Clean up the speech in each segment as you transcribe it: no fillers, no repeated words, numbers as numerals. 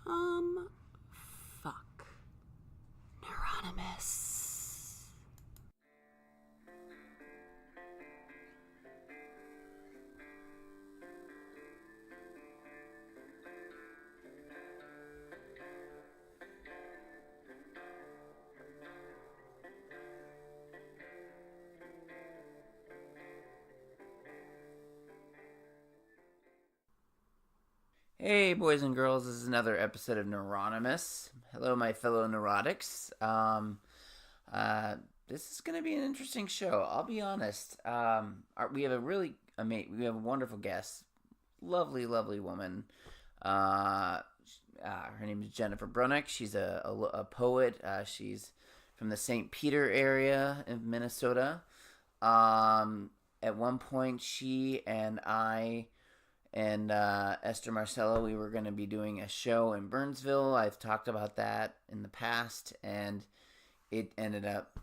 Fuck. Neuronymous. Hey, boys and girls, this is another episode of Neuronymous. Hello, my fellow neurotics. Uh, this is going to be an interesting show. I'll be honest. We have a we have a wonderful guest, lovely, lovely woman. Uh, Her name is Jennifer Brunick. She's a poet. She's from the St. Peter area of Minnesota. At one point, she and I and Esther Marcello, we were going to be doing a show in Burnsville. I've talked about that in the past, and it ended up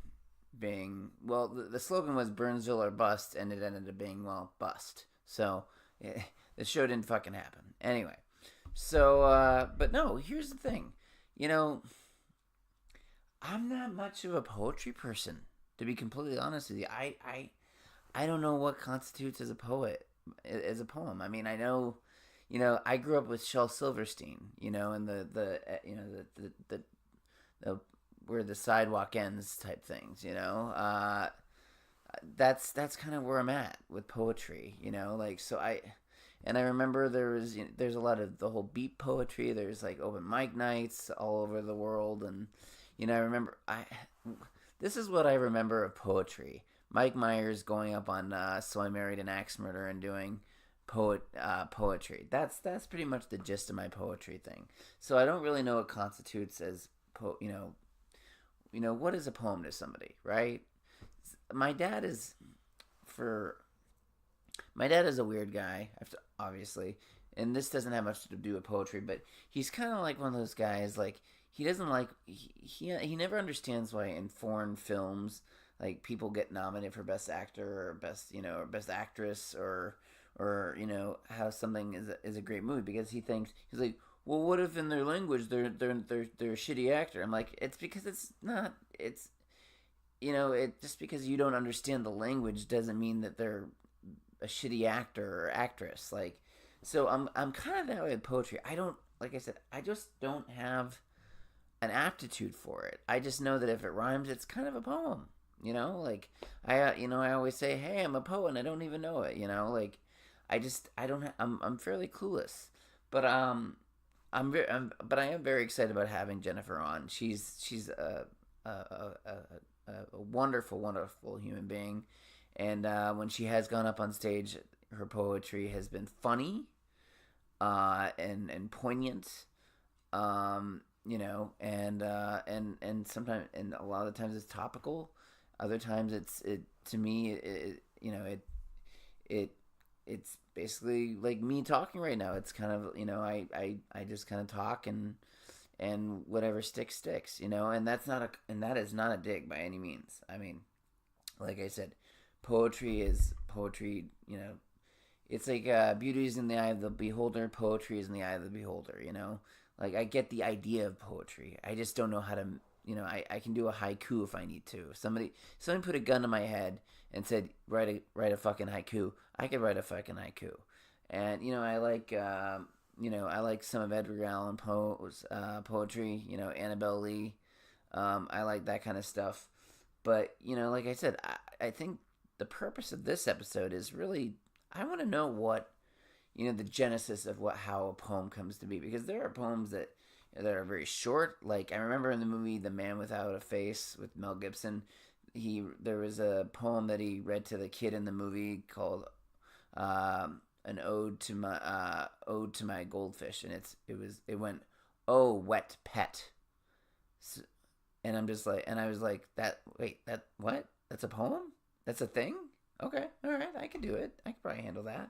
being, well, the slogan was Burnsville or bust, and it ended up being, well, bust. So the show didn't fucking happen. Anyway, so, but no, here's the thing. You know, I'm not much of a poetry person, to be completely honest with you. I don't know what constitutes as a poem. I mean, I know, I grew up with Shel Silverstein, and the where the sidewalk ends type things, that's kind of where I'm at with poetry, like, so I remember there's a lot of the whole beat poetry. There's like open mic nights all over the world, and I remember this is what I remember of poetry. Mike Myers going up on So I Married an Axe Murderer and doing poetry. That's pretty much the gist of my poetry thing. So I don't really know what constitutes as what is a poem to somebody, right? My dad is for my dad is a weird guy, obviously, and this doesn't have much to do with poetry, but he's kind of like one of those guys. Like he doesn't like he never understands why in foreign films like people get nominated for best actor or best or best actress or how something is a great movie, because he's like, well, what if in their language they're a shitty actor? I'm like, it's because it's not. It's it just because you don't understand the language doesn't mean that they're a shitty actor or actress. Like, so I'm kind of that way with poetry. I don't, like I said, I just don't have an aptitude for it. I just know that if it rhymes, it's kind of a poem. Like I always say, hey, I'm a poet, and I don't even know it. Like I don't. I'm fairly clueless, but but I am very excited about having Jennifer on. She's a wonderful, wonderful human being, and when she has gone up on stage, her poetry has been funny, and poignant, and sometimes, and a lot of the times it's topical. Other times to me it's basically like me talking right now. It's kind of I just kind of talk, and whatever sticks, and that is not a dig by any means. I mean, like I said, poetry is poetry. It's like beauty is in the eye of the beholder. Poetry is in the eye of the beholder. Like I get the idea of poetry. I just don't know how to. I can do a haiku if I need to. Somebody put a gun to my head and said, write a fucking haiku. I could write a fucking haiku. And I like some of Edgar Allan Poe's poetry. Annabelle Lee. I like that kind of stuff. But like I said, I think the purpose of this episode is really, I want to know what the genesis of how a poem comes to be, because there are poems that are very short. Like I remember in the movie The Man Without a Face with Mel Gibson, there was a poem that he read to the kid in the movie called an ode to my goldfish, and it went, oh wet pet. So, and I'm just like, and I was like, what? That's a poem? That's a thing? Okay, all right, I can do it. I can probably handle that.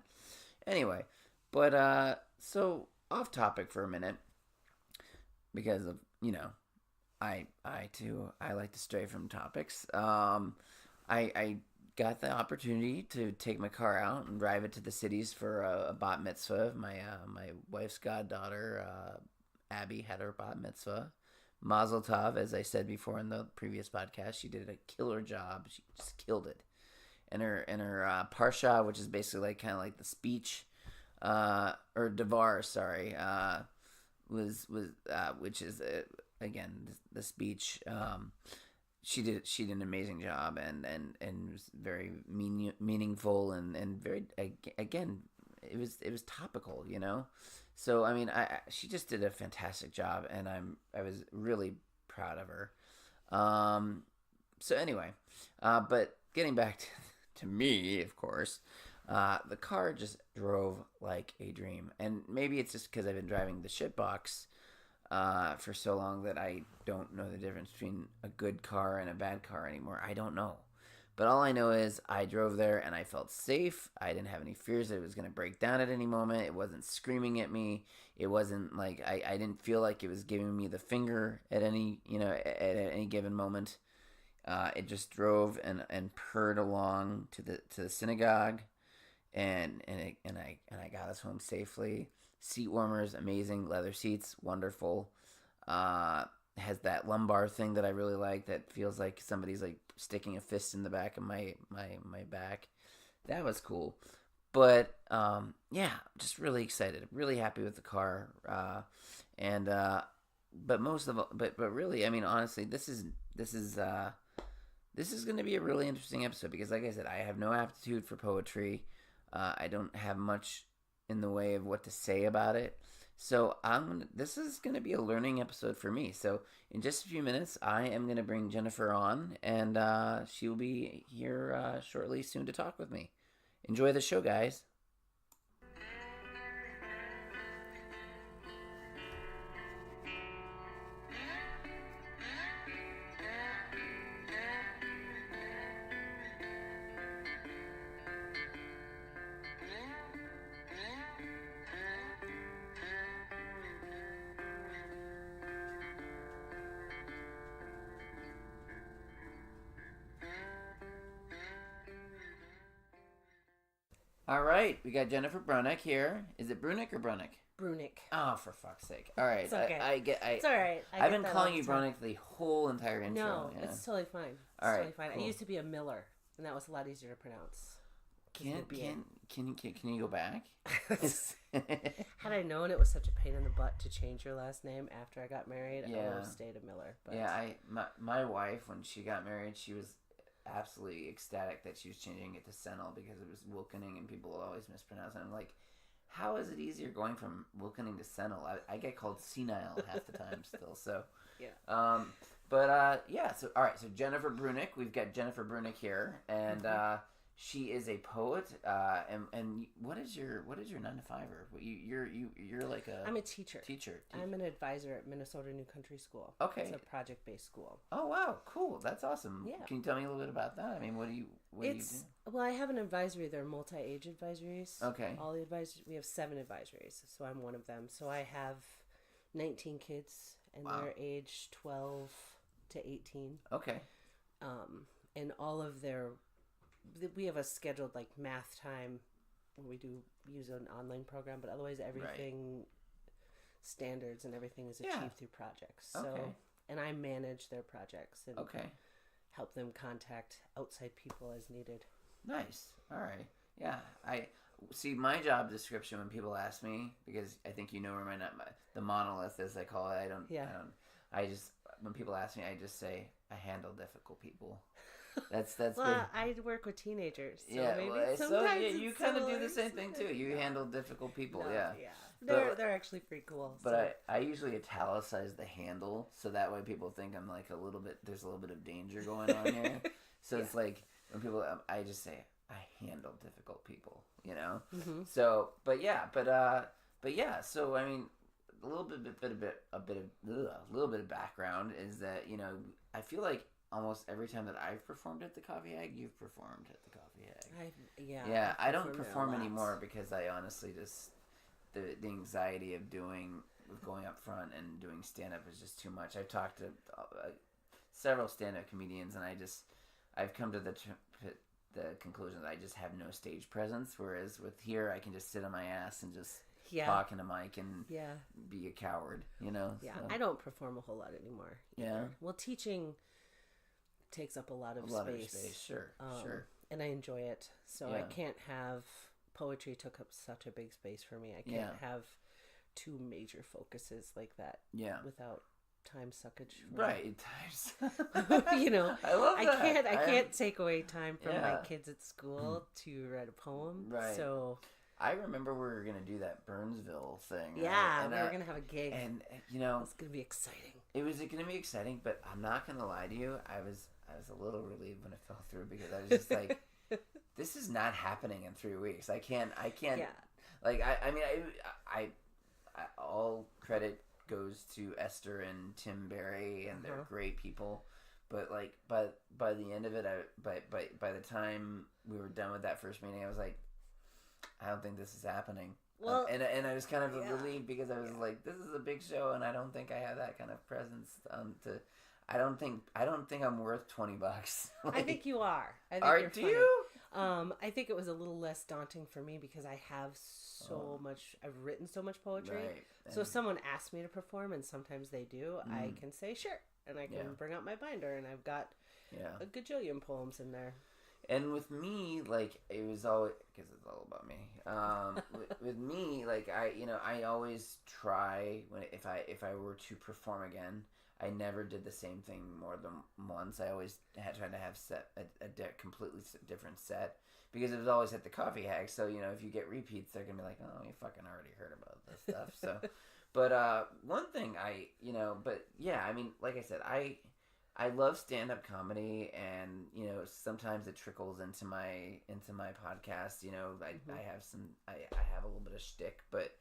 Anyway, but so off topic for a minute, because of I like to stray from topics. I got the opportunity to take my car out and drive it to the cities for a bat mitzvah of my wife's goddaughter, Abby had her bat mitzvah. Mazel tov, as I said before in the previous podcast, she did a killer job. She just killed it. And her parsha, which is basically like kind of like the speech, or devar, sorry, was which is again the speech. She did an amazing job, and was very meaningful, and very, again, it was topical, you know. So I mean, she just did a fantastic job, and I was really proud of her. So anyway, but getting back to me, of course, the car just drove like a dream, and maybe it's just because I've been driving the shitbox for so long that I don't know the difference between a good car and a bad car anymore. I don't know. But all I know is I drove there and I felt safe. I didn't have any fears that it was going to break down at any moment. It wasn't screaming at me. It wasn't like I didn't feel like it was giving me the finger at any, at any given moment. It just drove and purred along to the synagogue, and I got us home safely. Seat warmers, amazing. Leather seats, wonderful. Has that lumbar thing that I really like, that feels like somebody's like sticking a fist in the back of my back. That was cool. But yeah, just really excited, really happy with the car. But most of all, but really, I mean, honestly, this is going to be a really interesting episode, because like I said, I have no aptitude for poetry. I don't have much in the way of what to say about it. So this is going to be a learning episode for me. So in just a few minutes, I am going to bring Jennifer on, and she will be here shortly soon to talk with me. Enjoy the show, guys. All right, we got Jennifer Brunick here. Is it Brunick or Brunick? Brunick. Oh, for fuck's sake! All right, It's okay. It's all right. I've been calling you Brunick the whole entire intro. No, yeah. it's totally fine. It's all right, totally fine. cool. I used to be a Miller, and that was a lot easier to pronounce. Can you go back? Had I known it was such a pain in the butt to change your last name after I got married, I would have stayed a Miller. But... Yeah, my wife, when she got married, she was absolutely ecstatic that she was changing it to Senel, because it was Wilkening and people always mispronounce it. I'm like, how is it easier going from Wilkening to Senel? I get called senile half the time still. So yeah. Yeah. So all right. So Jennifer Brunick, we've got Jennifer Brunick here, and she is a poet. And what is your 9-to-5-er? You're like a... I'm a teacher. I'm an advisor at Minnesota New Country School. Okay. It's a project-based school. Oh wow, cool. That's awesome. Yeah. Can you tell me a little bit about that? I mean, what do you do? Well, I have an advisory. They're multi-age advisories. Okay. All the advisories. We have 7 advisories, so I'm one of them. So I have 19 kids, and they're age 12 to 18. Okay. And all of we have a scheduled like math time where we do use an online program, but otherwise everything standards and everything is achieved through projects. So, and I manage their projects and help them contact outside people as needed. Nice. All right. Yeah. I see my job description when people ask me, because I think where the monolith, as they call it. When people ask me, I just say I handle difficult people. That's well, I work with teenagers, so maybe sometimes you kind of do the same thing too. You handle difficult people, They're actually pretty cool. But I usually italicize the handle, so that way people think I'm like there's a little bit of danger going on here. So it's like when people, I just say I handle difficult people, Mm-hmm. So, but yeah. So I mean, a little bit of background is that I feel like almost every time that I've performed at the Coffee Hag, you've performed at the Coffee Hag. I don't perform anymore because I honestly just the anxiety of going up front and doing stand up is just too much. I've talked to several stand up comedians, and I've come to the conclusion that I just have no stage presence. Whereas with here, I can just sit on my ass and just talk in a mic and be a coward, you know? Yeah, so. I don't perform a whole lot anymore. Either. Yeah. Well, teaching takes up a lot of space. Sure, sure. And I enjoy it. So I can't have... Poetry took up such a big space for me. I can't have two major focuses like that without time suckage. Right. You know, I love that. I can't take away time from my kids at school to write a poem. Right. So I remember we were going to do that Burnsville thing. Yeah, right? we were going to have a gig. And, you know... It's going to be exciting. It was going to be exciting, but I'm not going to lie to you. I was a little relieved when it fell through because I was just like... This is not happening in 3 weeks. I can't. Like, I mean, all credit goes to Esther and Tim Barry, and they're great people. But like, by the end of it, by the time we were done with that first meeting, I was like, I don't think this is happening. Well, and I was kind of relieved because I was like, this is a big show, and I don't think I have that kind of presence to. I don't think I'm worth $20. Like, I think you are. I think you're funny. You? I think it was a little less daunting for me because I have so much. I've written so much poetry. Right. So if someone asks me to perform, and sometimes they do, I can say sure, and I can bring out my binder, and I've got a gajillion poems in there. And with me, like, it was always because it's all about me. With me, like, I always try if I were to perform again. I never did the same thing more than once. I always tried to have a completely different set because it was always at the coffee hack. So, you know, if you get repeats, they're going to be like, oh, you fucking already heard about this stuff. So, but one thing but yeah, I mean, like I said, I love stand-up comedy, and, you know, sometimes it trickles into my podcast. You know, I have a little bit of shtick, but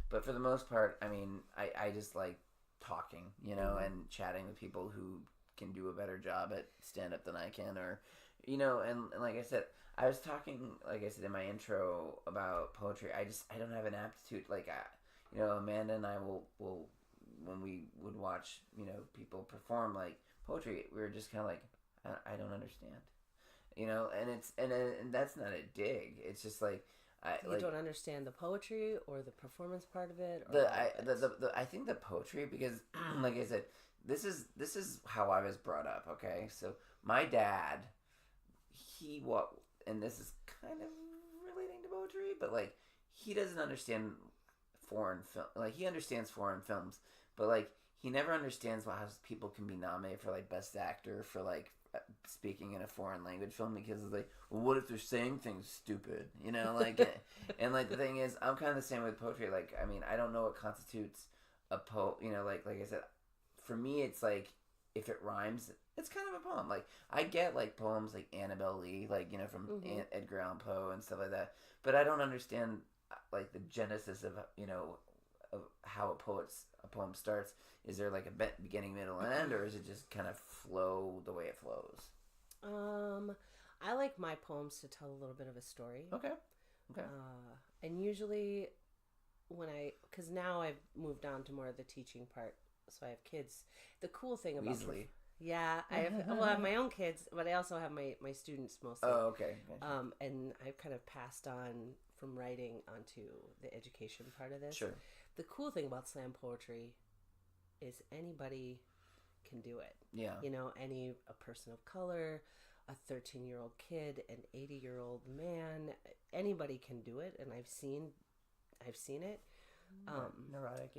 for the most part, I mean, I just like talking, you know, and chatting with people who can do a better job at stand-up than I can, or, you know, and like I said, I was talking, like I said in my intro, about poetry. I don't have an aptitude, like, you know, Amanda and I will when we would watch, you know, people perform, like, poetry, we were just kind of like, I don't understand, you know, and that's not a dig, it's just like, you don't understand the poetry or the performance part of it? Or I think the poetry, because like I said, this is how I was brought up, okay? So my dad, and this is kind of relating to poetry, but like, he doesn't understand foreign film. Like, he understands foreign films, but like, he never understands how people can be nominated for like best actor for like speaking in a foreign language film, because it's like, well, what if they're saying things stupid, you know, like, and like, the thing is, I'm kind of the same with poetry. Like, I mean, I don't know what constitutes a poem, you know, like I said, for me, it's like, if it rhymes, it's kind of a poem. Like, I get like poems like Annabelle Lee, like, you know, from Edgar Allan Poe and stuff like that, but I don't understand like the genesis of, you know, of how a poem starts. Is there like a beginning, middle, and end, or is it just kind of flow the way it flows? I like my poems to tell a little bit of a story. Okay. And usually because now I've moved on to more of the teaching part, so I have kids. The cool thing about Weasley. Yeah, I have my own kids, but I also have my students mostly. Oh, okay. And I've kind of passed on from writing onto the education part of this. Sure. The cool thing about slam poetry is anybody can do it. Yeah. You know, a person of color, a 13-year-old kid, an 80-year-old man, anybody can do it, and I've seen it. Neurotic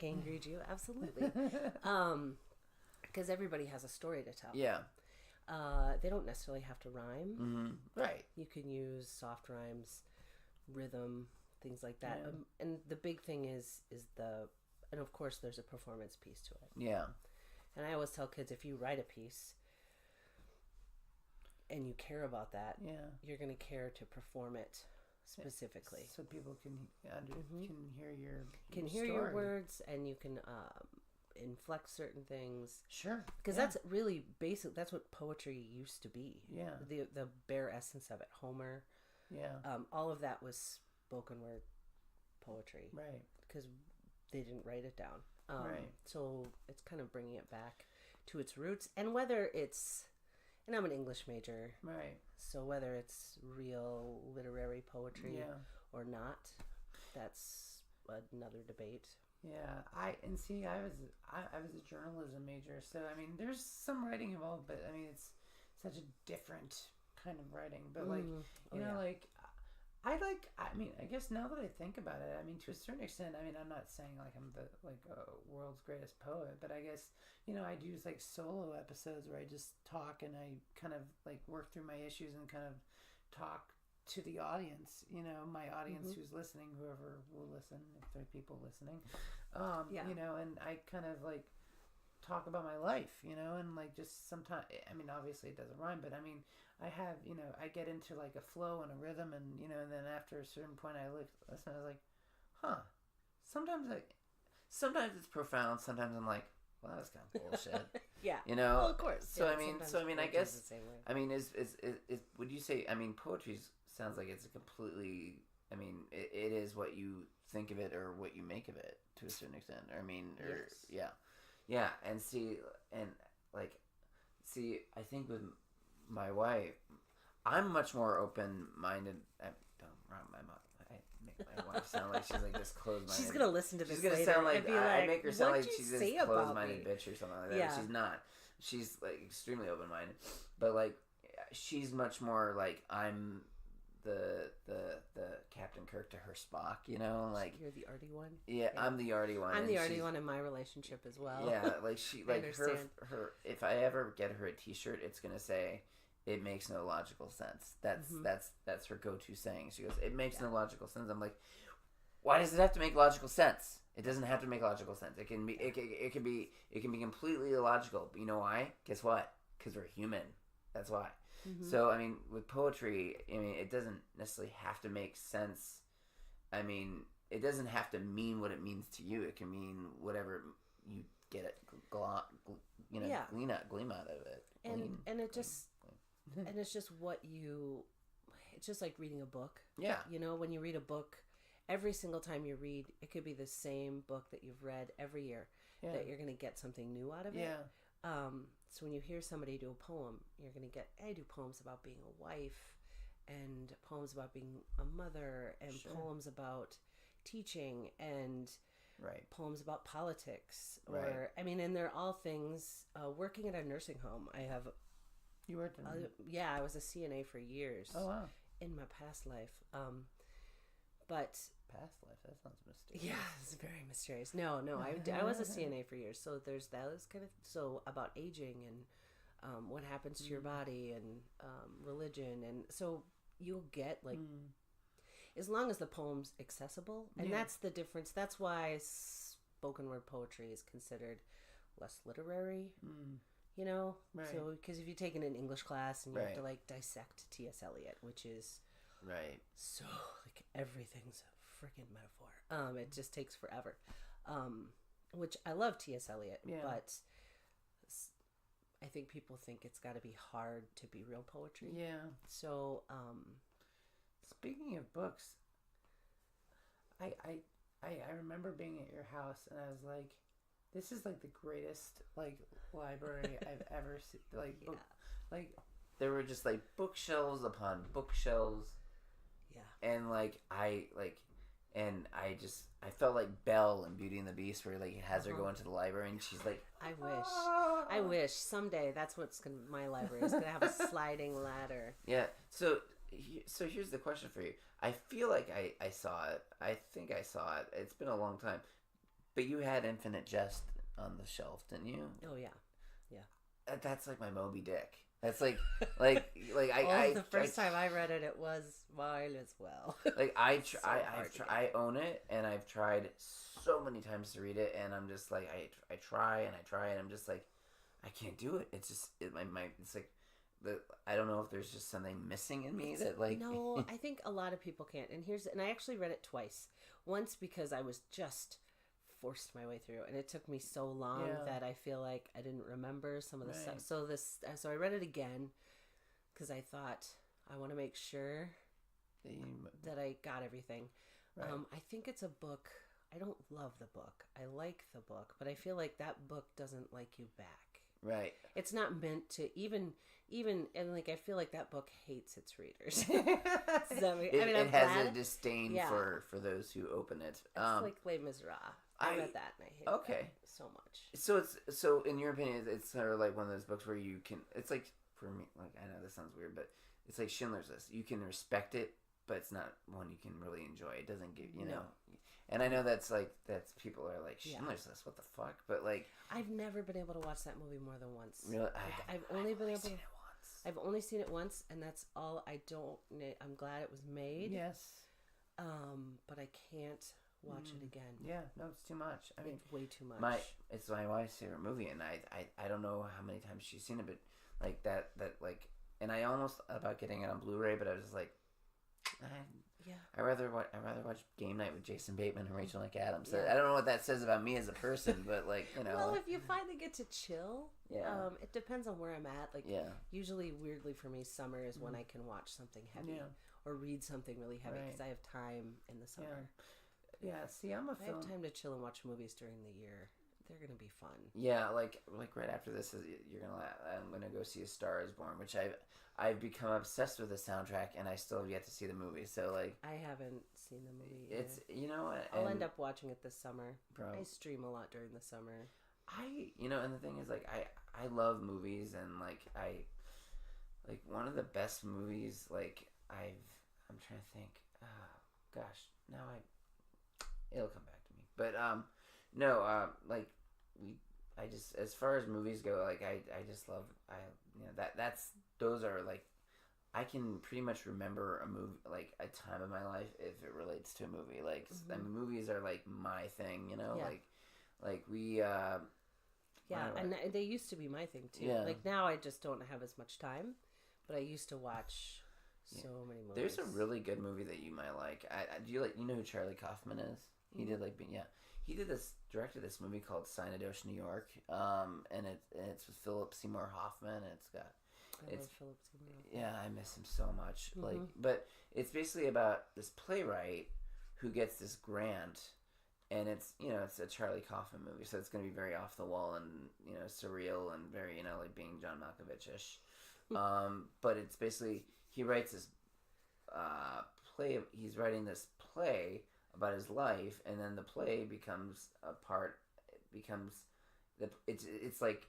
angry Jew, absolutely. Because everybody has a story to tell. Yeah. They don't necessarily have to rhyme. Mm-hmm. Right. You can use soft rhymes, rhythm, things like that. Yeah. And the big thing is and of course there's a performance piece to it. Yeah. And I always tell kids, if you write a piece and you care about that, you're going to care to perform it specifically, so people can hear your words, and you can inflect certain things. Sure. Because that's really basic. That's what poetry used to be. Yeah. The bare essence of it. Homer. Yeah. All of that was spoken word poetry. Right. Because they didn't write it down. Right. So it's kind of bringing it back to its roots. And whether it's, and I'm an English major. Right. So whether it's real literary poetry or not, that's another debate. Yeah, I was a journalism major, so I mean, there's some writing involved, but I mean, it's such a different kind of writing. But like, you know, like I mean, I guess now that I think about it, I mean, to a certain extent, I mean, I'm not saying like I'm the world's greatest poet, but I guess, you know, I do like solo episodes where I just talk and I kind of like work through my issues and kind of talk to the audience, you know, my audience who's listening, whoever will listen, if there are people listening, you know, and I kind of like talk about my life, you know, and like just sometimes, I mean, obviously it doesn't rhyme, but I mean, I have, you know, I get into like a flow and a rhythm, and you know, and then after a certain point I listen, I was like, huh, sometimes it's profound, sometimes I'm like, well, that was kind of bullshit. Yeah. You know. Well, of course. So yeah, I mean, I guess. I mean, is would you say? I mean, poetry sounds like it's a completely. I mean, it is what you think of it or what you make of it to a certain extent. I mean, or yeah, and see, I think with my wife, I'm much more open-minded. I make my wife sound like she's like this closed-minded. She's gonna listen to this. She's gonna later sound like I make her sound like she's this closed-minded bitch or something like that. Yeah. She's not. She's like extremely open-minded, but like she's much more like I'm the Captain Kirk to her Spock. You know, like you're the arty one. Yeah, I'm the arty one. I'm the arty one in my relationship as well. Yeah, like she like her. If I ever get her a T-shirt, it's gonna say, "It makes no logical sense." That's her go-to saying. She goes, "It makes no logical sense." I'm like, why does it have to make logical sense? It doesn't have to make logical sense. It can be it can be completely illogical. But you know why? Guess what? Because we're human. That's why. So I mean, with poetry, I mean, it doesn't necessarily have to make sense. I mean, it doesn't have to mean what it means to you. It can mean whatever you get it, gleam out of it. And it just and it's just what you. It's just like reading a book. Yeah. You know, when you read a book, every single time you read, it could be the same book that you've read every year. Yeah. That you're going to get something new out of it. Yeah. So when you hear somebody do a poem, you're going to get, I do poems about being a wife and poems about being a mother and poems about teaching and poems about politics. Or, I mean, and they're all things, working at a nursing home. You worked in yeah, I was a CNA for years. Oh, wow. In my past life. But past life, that sounds mysterious. Yeah, it's very mysterious. No, I was a CNA for years, so there's that was kind of so about aging and what happens to your body and religion, and so you'll get like as long as the poem's accessible, and that's the difference. That's why spoken word poetry is considered less literary. You know, so because if you take it in English class and you have to like dissect T.S. Eliot, which is so like everything's a freaking metaphor. It just takes forever. Which I love T.S. Eliot, but I think people think it's got to be hard to be real poetry. Yeah. So, speaking of books, I remember being at your house and I was like, this is like the greatest like library I've ever seen. Like, like there were just like bookshelves upon bookshelves. Yeah. And I felt like Belle in Beauty and the Beast, where like it has her go into the library and she's like, I wish someday that's what's my library is gonna have a sliding ladder. Yeah. So here's the question for you. I feel like I saw it. I think I saw it. It's been a long time. But you had Infinite Jest on the shelf, didn't you? Oh yeah. That's like my Moby Dick. That's like the first time I read it, it was mine as well. Like I own it, and I've tried so many times to read it, and I'm just like I try, and I'm just like I can't do it. It's just it's like I don't know if there's just something missing in me that like. No, I think a lot of people can't. And I actually read it twice. Once because I was just forced my way through, and it took me so long that I feel like I didn't remember some of the stuff. So I read it again because I thought I want to make sure that I got everything. Right. I think it's a book. I don't love the book. I like the book, but I feel like that book doesn't like you back. Right. It's not meant to even and like I feel like that book hates its readers. It has a disdain for those who open it. It's like Les Miserables. I read that and I hated that so much. So in your opinion, it's sort of like one of those books where you can. It's like for me, like I know this sounds weird, but it's like Schindler's List. You can respect it, but it's not one you can really enjoy. It doesn't give know. And I know that's people are like Schindler's List. What the fuck? But like I've never been able to watch that movie more than once. Really, like, I've only seen it once, and that's all. I'm glad it was made. Yes. But I can't watch it again. Yeah, no, it's too much. I mean, it's way too much. It's my wife's favorite movie, and I don't know how many times she's seen it, but like that like, and I almost about getting it on Blu-ray, but I was just like, I rather watch Game Night with Jason Bateman and Rachel McAdams. So I don't know what that says about me as a person, but like Well, if you finally get to chill, it depends on where I'm at. Like usually, weirdly for me, summer is when I can watch something heavy or read something really heavy because I have time in the summer. Yeah. See, I have time to chill and watch movies during the year. They're gonna be fun. Yeah, like right after this, I'm gonna go see A Star Is Born, which I've become obsessed with the soundtrack, and I still have yet to see the movie. So like, I haven't seen the movie either. It's I'll end up watching it this summer. Bro, I stream a lot during the summer. And the thing is, like, I love movies, and like one of the best movies like I'm trying to think. Gosh, now it'll come back to me, but like I just, as far as movies go, like I just love those are like, I can pretty much remember a movie, like a time of my life if it relates to a movie. Like I mean, movies are like my thing, like we and they used to be my thing too. Like now I just don't have as much time, but I used to watch so many movies. There's a really good movie that you might like. Do you know who Charlie Kaufman is? He did he directed this movie called Synecdoche, New York, and it's with Philip Seymour Hoffman, and it's got love Philip Seymour. Yeah, I miss him so much. Like, but it's basically about this playwright who gets this grant, and it's a Charlie Kaufman movie, so it's going to be very off the wall and surreal and very like being John Malkovich-ish. But it's basically he writes this play. He's writing this play about his life, and then the play becomes it's like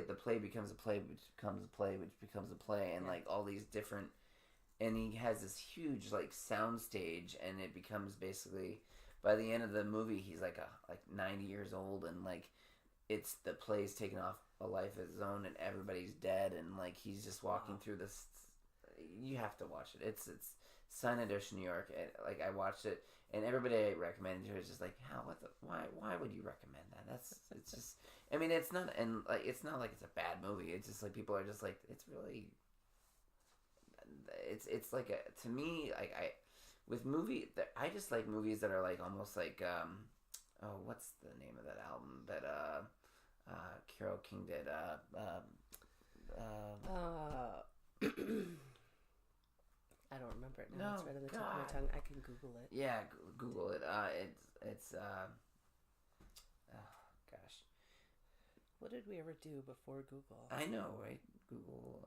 the play becomes a play, which becomes a play, which becomes a play, and like all these different, and he has this huge like sound stage, and it becomes basically, by the end of the movie, he's like 90 years old, and like it's the play's taken off a life of his own, and everybody's dead, and like he's just walking through this. You have to watch it. It's Synecdoche, New York. Like I watched it, and everybody I recommended to is just like, how? Why would you recommend that? It's just. I mean, it's not, and like it's not like it's a bad movie. It's just like people are just like, it's really. It's like to me, like I just like movies that are like almost like what's the name of that album that Carole King did I don't remember it now. It's right on the tip of my tongue. I can Google it. Yeah, Google it. It's gosh. What did we ever do before Google? I know, right? Google.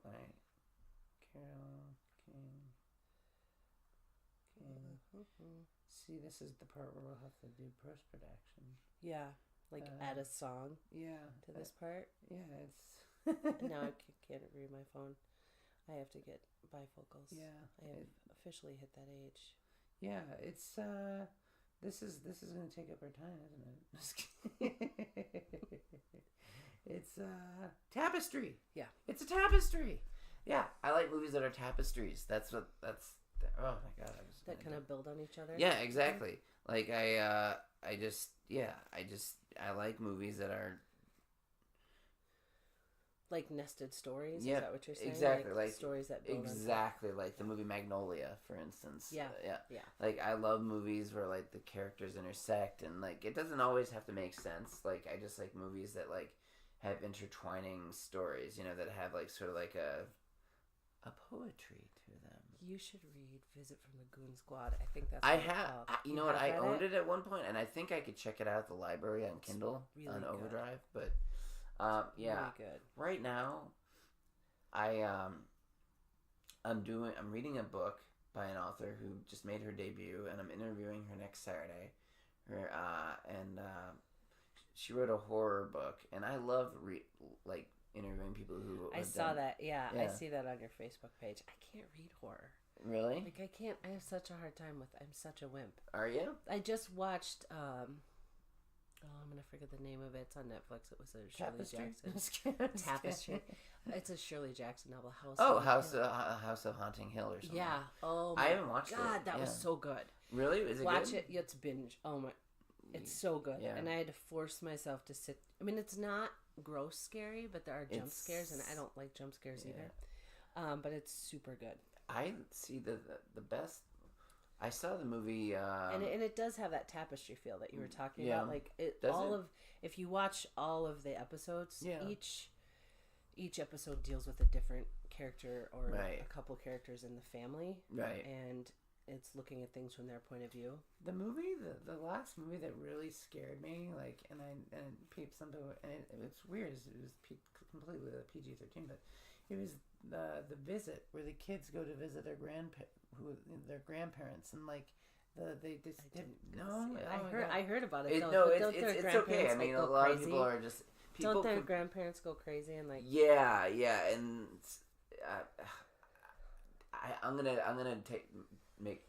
Carole King. See, this is the part where we'll have to do post-production. Yeah, like add a song. To this part. Yeah, it's. Now I can't read my phone. I have to get bifocals. Yeah, I have officially hit that age. Yeah, it's this is going to take up our time, isn't it? It's Tapestry. Yeah, it's a tapestry. Yeah, I like movies that are tapestries. That's. Oh my god, that kind of build on each other. Yeah, exactly. Like I like movies that are. Like nested stories? Yeah, is that what you're saying? Exactly. Like stories that build exactly on like the movie Magnolia, for instance. Yeah. Yeah. Like I love movies where like the characters intersect, and like it doesn't always have to make sense. Like I just like movies that like have intertwining stories, that have like sort of like a poetry to them. You should read Visit from the Goon Squad. I think that's I have. You know what? I owned it at one point, and I think I could check it out at the library on Kindle on Overdrive, but. Yeah. Really good. Right now, I'm reading a book by an author who just made her debut, and I'm interviewing her next Saturday. She wrote a horror book, and I love interviewing people who. I saw that. Yeah, I see that on your Facebook page. I can't read horror. Really? Like I can't. I have such a hard time with. I'm such a wimp. Are you? I just watched. I'm gonna forget the name of it. It's on Netflix. It was a Shirley Jackson. Tapestry. It's a Shirley Jackson novel. House of Haunting Hill or something. Yeah. Oh I my haven't watched it. God, that was so good. Really? Is it Watch good? it. It's binge. Oh my. It's so good. Yeah. And I had to force myself to sit. I mean, it's not gross scary, but there are jump scares, and I don't like jump scares either. But it's super good. I see the best. I saw the movie, and it does have that Tapestry feel that you were talking about. Like if you watch all of the episodes, each episode deals with a different character or a couple characters in the family, and it's looking at things from their point of view. The movie, the last movie that really scared me, and it's weird. It was completely PG-13, but it was the visit where the kids go to visit their grandparents, and they just didn't. No, I heard about it. It's okay. I mean, a lot of people are just. Don't their grandparents go crazy and like? Yeah, and I'm gonna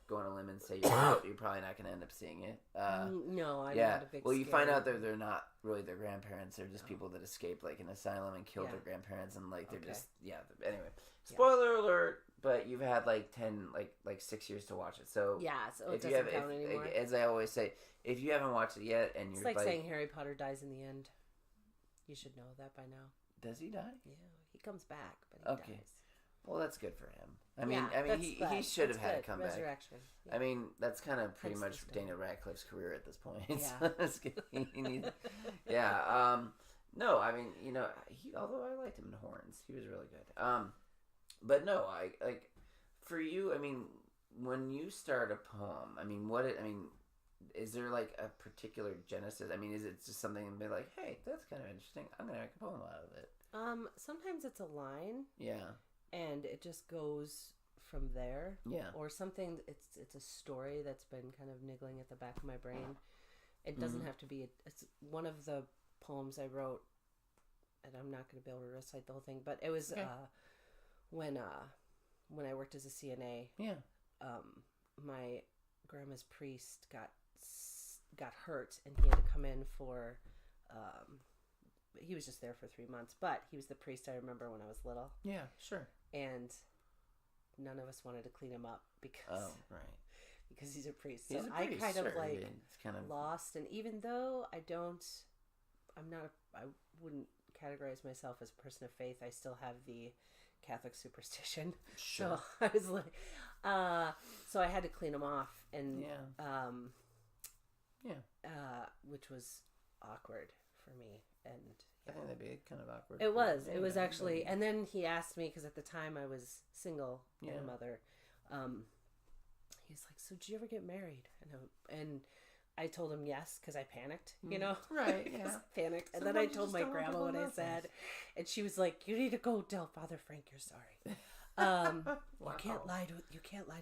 go on a limb and say you're probably not gonna end up seeing it. No, I'm not a big. Well, you find out that they're not really their grandparents; they're just people that escaped like an asylum and killed their grandparents, and they're just Anyway, spoiler alert. But you've had 6 years to watch it, so so it doesn't count anymore. As I always say, if you haven't watched it yet, and you're it's like saying Harry Potter dies in the end. You should know that by now. Does he die? Yeah, he comes back, but he dies. Well, that's good for him. I mean, he should have had a comeback. Resurrection. Yeah. I mean, that's kind of pretty much Daniel Radcliffe's career at this point. Yeah. No, I mean, although I liked him in Horns, he was really good. But no, for you, I mean, when you start a poem, I mean, is there a particular genesis? I mean, is it just something and be like, hey, that's kind of interesting. I'm gonna make a poem out of it. Sometimes it's a line. Yeah. And it just goes from there. Yeah. Or something. It's a story that's been kind of niggling at the back of my brain. It doesn't have to be. It's one of the poems I wrote, and I'm not going to be able to recite the whole thing, but it was when I worked as a CNA. Yeah. My grandma's priest got hurt, and he had to come in for. He was just there for 3 months, but he was the priest I remember when I was little. Yeah, sure. And none of us wanted to clean him up because he's a priest. So I kind of lost, and even though I wouldn't categorize myself as a person of faith, I still have the Catholic superstition. Sure. So I was like, so I had to clean him off, and which was awkward for me. And I think that'd be kind of awkward. It was. It was actually. And then he asked me, because at the time I was single and a mother. He's like, "So did you ever get married?" And I told him yes, because I panicked. Right? Yeah. Panicked. And then I told my grandma what I said, and she was like, "You need to go tell Father Frank you're sorry." Wow. You can't lie to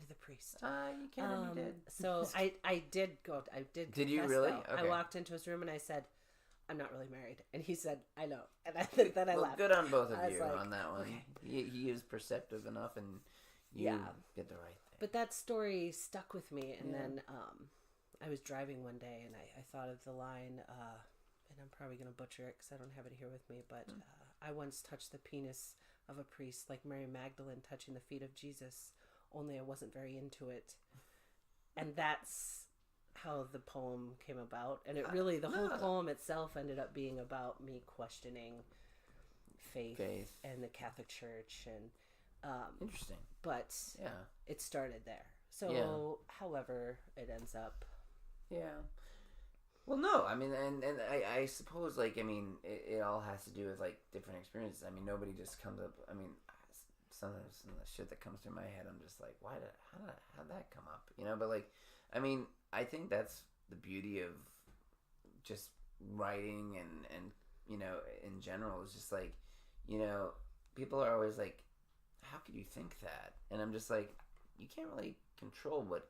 the priest. You can, and you did. So I did go. I did. Did you really? Okay. I walked into his room and I said, "I'm not really married," and he said, "I know," and then I laughed. Good on both of you on that one. Okay. He is perceptive enough, and you did the right thing. But that story stuck with me, and then I was driving one day, and I thought of the line, and I'm probably going to butcher it because I don't have it here with me, but I once touched the penis of a priest like Mary Magdalene touching the feet of Jesus, only I wasn't very into it. And that's how the poem came about, and it really the whole poem itself ended up being about me questioning faith. And the Catholic Church, and interesting, but it started there. So however it ends up, well, no, I mean, and I suppose it all has to do with different experiences. I mean, nobody just comes up. I mean, sometimes some of the shit that comes through my head, I'm just like, how'd that come up? But I mean, I think that's the beauty of just writing and you know, in general is just like, you know, people are always like, how could you think that? And I'm just like, you can't really control what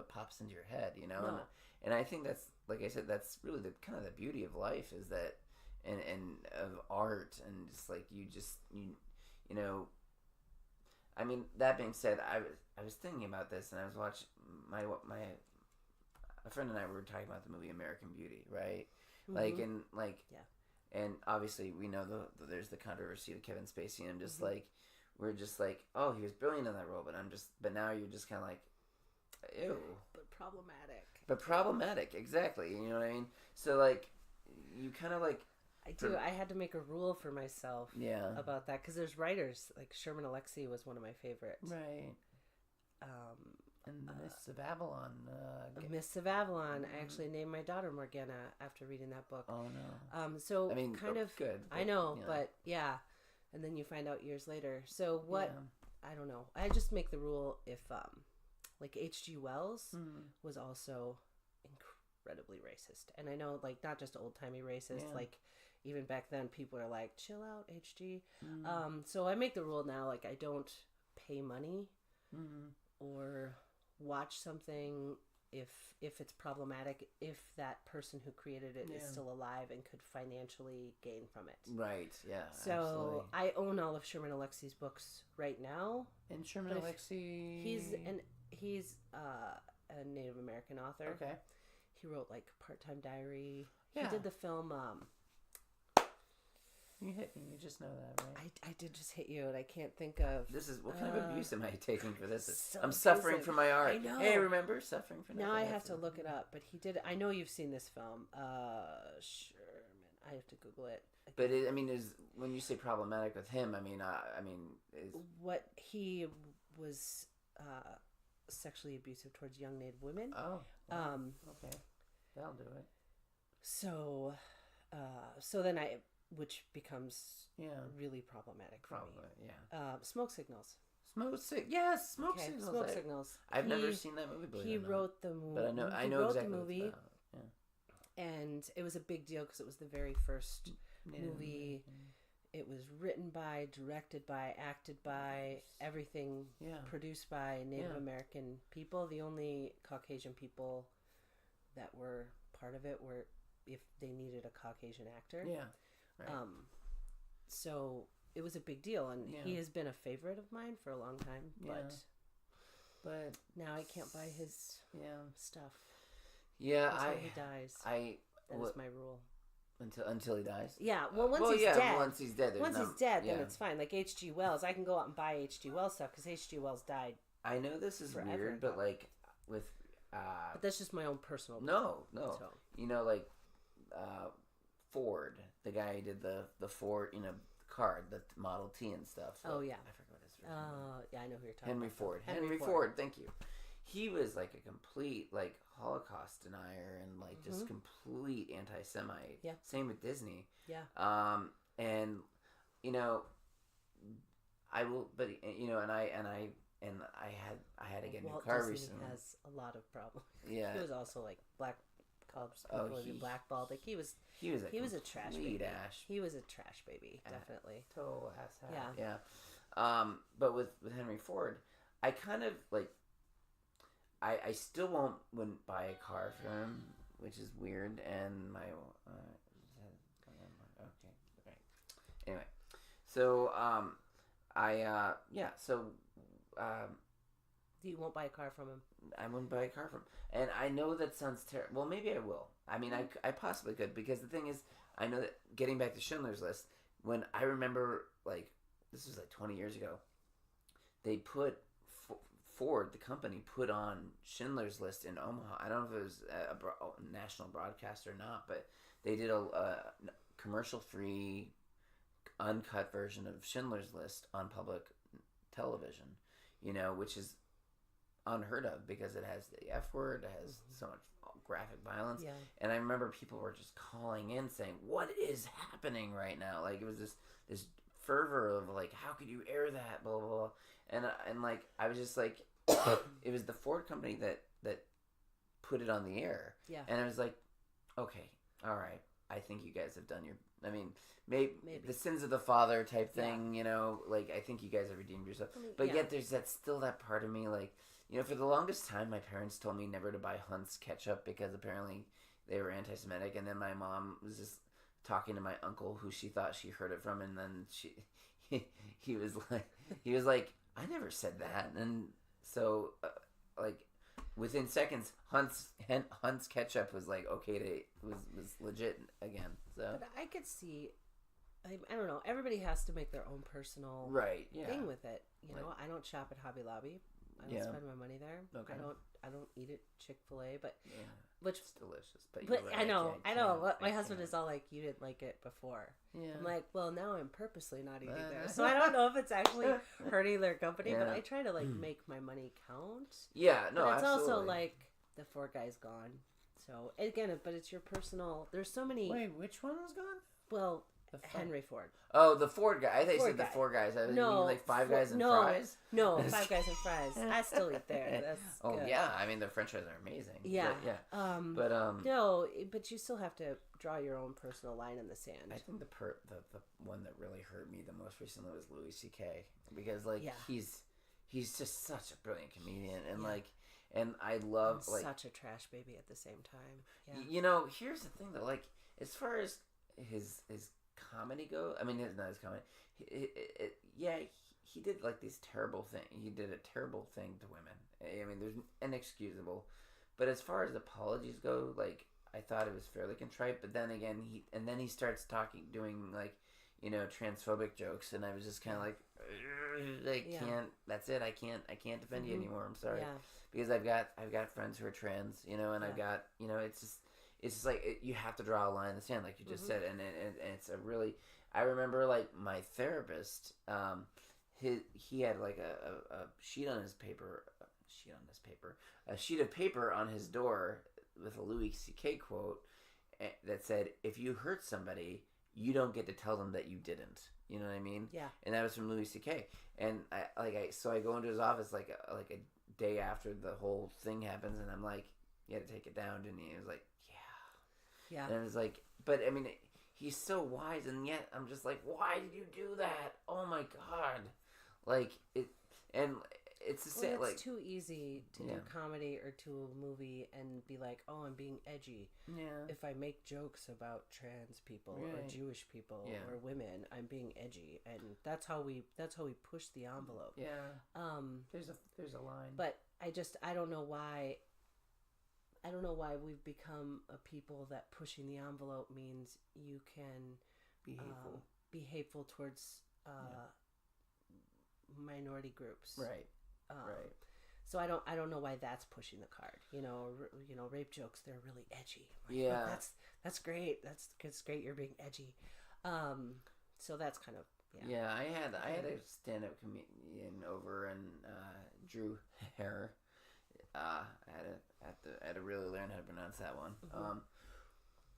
pops into your head, you know. No. And I think that's, like I said, that's really the kind of the beauty of life is that, and of art, and just like you know. I mean, that being said, I was thinking about this, and I was watching a friend and I were talking about the movie American Beauty, right? And obviously we know there's the controversy of Kevin Spacey, and just like we're just like, oh, he was brilliant in that role, but now you're just kind of like, ew. But problematic, exactly. You know what I mean? So like, you kind of like. I had to make a rule for myself about that, because there's writers like Sherman Alexie was one of my favorites. Right. And the Mists of Avalon. Mists of Avalon. I actually named my daughter Morgana after reading that book. Oh no. So I mean, kind of good. I know, but yeah. And then you find out years later. So what? Yeah. I don't know. I just make the rule if like H.G. Wells was also incredibly racist, and I know like not just old timey racist, like. Even back then, people are like, chill out, HG. So I make the rule now, like, I don't pay money or watch something if it's problematic, if that person who created it is still alive and could financially gain from it. Right, yeah. So absolutely. I own all of Sherman Alexie's books right now. And Sherman Alexie... He's a Native American author. Okay. He wrote, like, Part-Time Diary. Yeah. He did the film... You hit me. You just know that, right? I did just hit you, and I can't think of... This is... What kind of abuse am I taking for this? So I'm suffering abusive. from my art. I know. Hey, remember? Suffering for nothing. Now I have to look it up, but he did... I know you've seen this film. Sherman. I have to Google it. But, when you say problematic with him, is... What he was sexually abusive towards young Native women. Oh. Wow. Okay. That'll do it. So then which becomes really problematic for me. Yeah. Smoke Signals. Smoke Signals. I've never seen that movie. He wrote the movie. But I know exactly the movie. what it's about. Yeah. And it was a big deal because it was the very first movie. It was written by, directed by, acted by, everything produced by Native American people. The only Caucasian people that were part of it were if they needed a Caucasian actor. Yeah. Right. So it was a big deal, and he has been a favorite of mine for a long time. But now I can't buy his stuff. Yeah, until he dies. That's my rule. Until he dies. Yeah. Well, once he's dead. Once he's dead. Then it's fine. Like H.G. Wells, I can go out and buy H.G. Wells stuff because H.G. Wells died. I know this is weird, but like with. But that's just my own personal. No. So. You know, like. Ford, the guy who did the Ford, card, the Model T and stuff. Oh yeah, I forgot his first name. Yeah, I know who you're talking about. Henry Ford. Thank you. He was like a complete like Holocaust denier and like just complete anti-Semite. Yeah. Same with Disney. Yeah. And I will, but and I had to get a new car Disney recently. Has a lot of problems. Yeah. He was also like black. Blackballed. Like he was a trash baby. He was a trash baby, definitely. Total ass. Yeah. But with Henry Ford, I kind of like. I still wouldn't buy a car for him, which is weird. And my okay, right. Anyway, so You won't buy a car from him. I wouldn't buy a car from him. And I know that sounds terrible. Well, maybe I will. I mean, I possibly could, because the thing is, I know that getting back to Schindler's List, when I remember, like, this was like 20 years ago, they put, Ford, the company, put on Schindler's List in Omaha. I don't know if it was a national broadcast or not, but they did a commercial-free, uncut version of Schindler's List on public television, which is unheard of because it has the F word, it has so much graphic violence. Yeah. And I remember people were just calling in saying, what is happening right now? Like, it was this fervor of like, how could you air that, blah blah blah. And like, I was just like, it was the Ford company that put it on the air. Yeah. And I was like, okay, all right, I think you guys have done I mean, maybe the sins of the father type thing, you know, like, I think you guys have redeemed yourself. But yet there's still that part of me, like, you know, for the longest time, my parents told me never to buy Hunt's ketchup because apparently they were anti-Semitic. And then my mom was just talking to my uncle who she thought she heard it from. And then he was like, I never said that. And so, like, within seconds, Hunt's ketchup was like was legit again. So, but I could see, I don't know. Everybody has to make their own personal thing with it. You know, I don't shop at Hobby Lobby. I don't spend my money there. Okay. I don't eat at Chick-fil-A, but which it's delicious. But right, I know. My husband is all like, you didn't like it before. Yeah. I'm like, well, now I'm purposely not eating there, so I don't know if it's actually hurting their company. But I try to like make my money count. Yeah, no, but it's absolutely. also like the Ford guy's gone. So again, but it's your personal. There's so many. Wait, which one was gone? Well, Henry Ford. Oh, the Ford guy. I think you said the Four Guys. I mean, like Five Guys and Fries? No, Five Guys and Fries. I still eat there. That's good. Yeah. I mean, the French fries are amazing. Yeah. But, no, but you still have to draw your own personal line in the sand. I think the one that really hurt me the most recently was Louis C.K. Because, like, he's just such a brilliant comedian. And, like, and I love, and like... such a trash baby at the same time. Yeah. You know, here's the thing, though. Like, as far as his comedy go, I mean, not his comedy. He did like these terrible things. He did a terrible thing to women. I mean, there's inexcusable. But as far as apologies go, like, I thought it was fairly contrite. But then again, he starts doing like, you know, transphobic jokes, and I was just kind of like, can't. That's it. I can't defend you anymore. I'm sorry, because I've got friends who are trans, you know, and I've got, you know, it's just like you have to draw a line in the sand, like you just said, and it's a really. I remember like my therapist, he had like a sheet of paper on his door with a Louis C.K. quote that said, "If you hurt somebody, you don't get to tell them that you didn't." You know what I mean? Yeah. And that was from Louis C.K. And I go into his office like a day after the whole thing happens, and I'm like, "You had to take it down, didn't you?" He was like, "Yeah." And I was like, but I mean, he's so wise, and yet I'm just like, why did you do that? Oh my God. Like, it's the same. Well, it's too easy to do comedy or to a movie and be like, oh, I'm being edgy. Yeah. If I make jokes about trans people or Jewish people or women, I'm being edgy, and that's how we push the envelope. Yeah. There's a line. But I don't know why. I don't know why we've become a people that pushing the envelope means you can be hateful towards minority groups. Right. Right. So I don't know why that's pushing the card. You know, rape jokes, they're really edgy. Like, that's great. That's great. You're being edgy. So that's kind of Yeah, I had a stand-up comedian over, and Drew Hare. I had to really learn how to pronounce that one. Mm-hmm.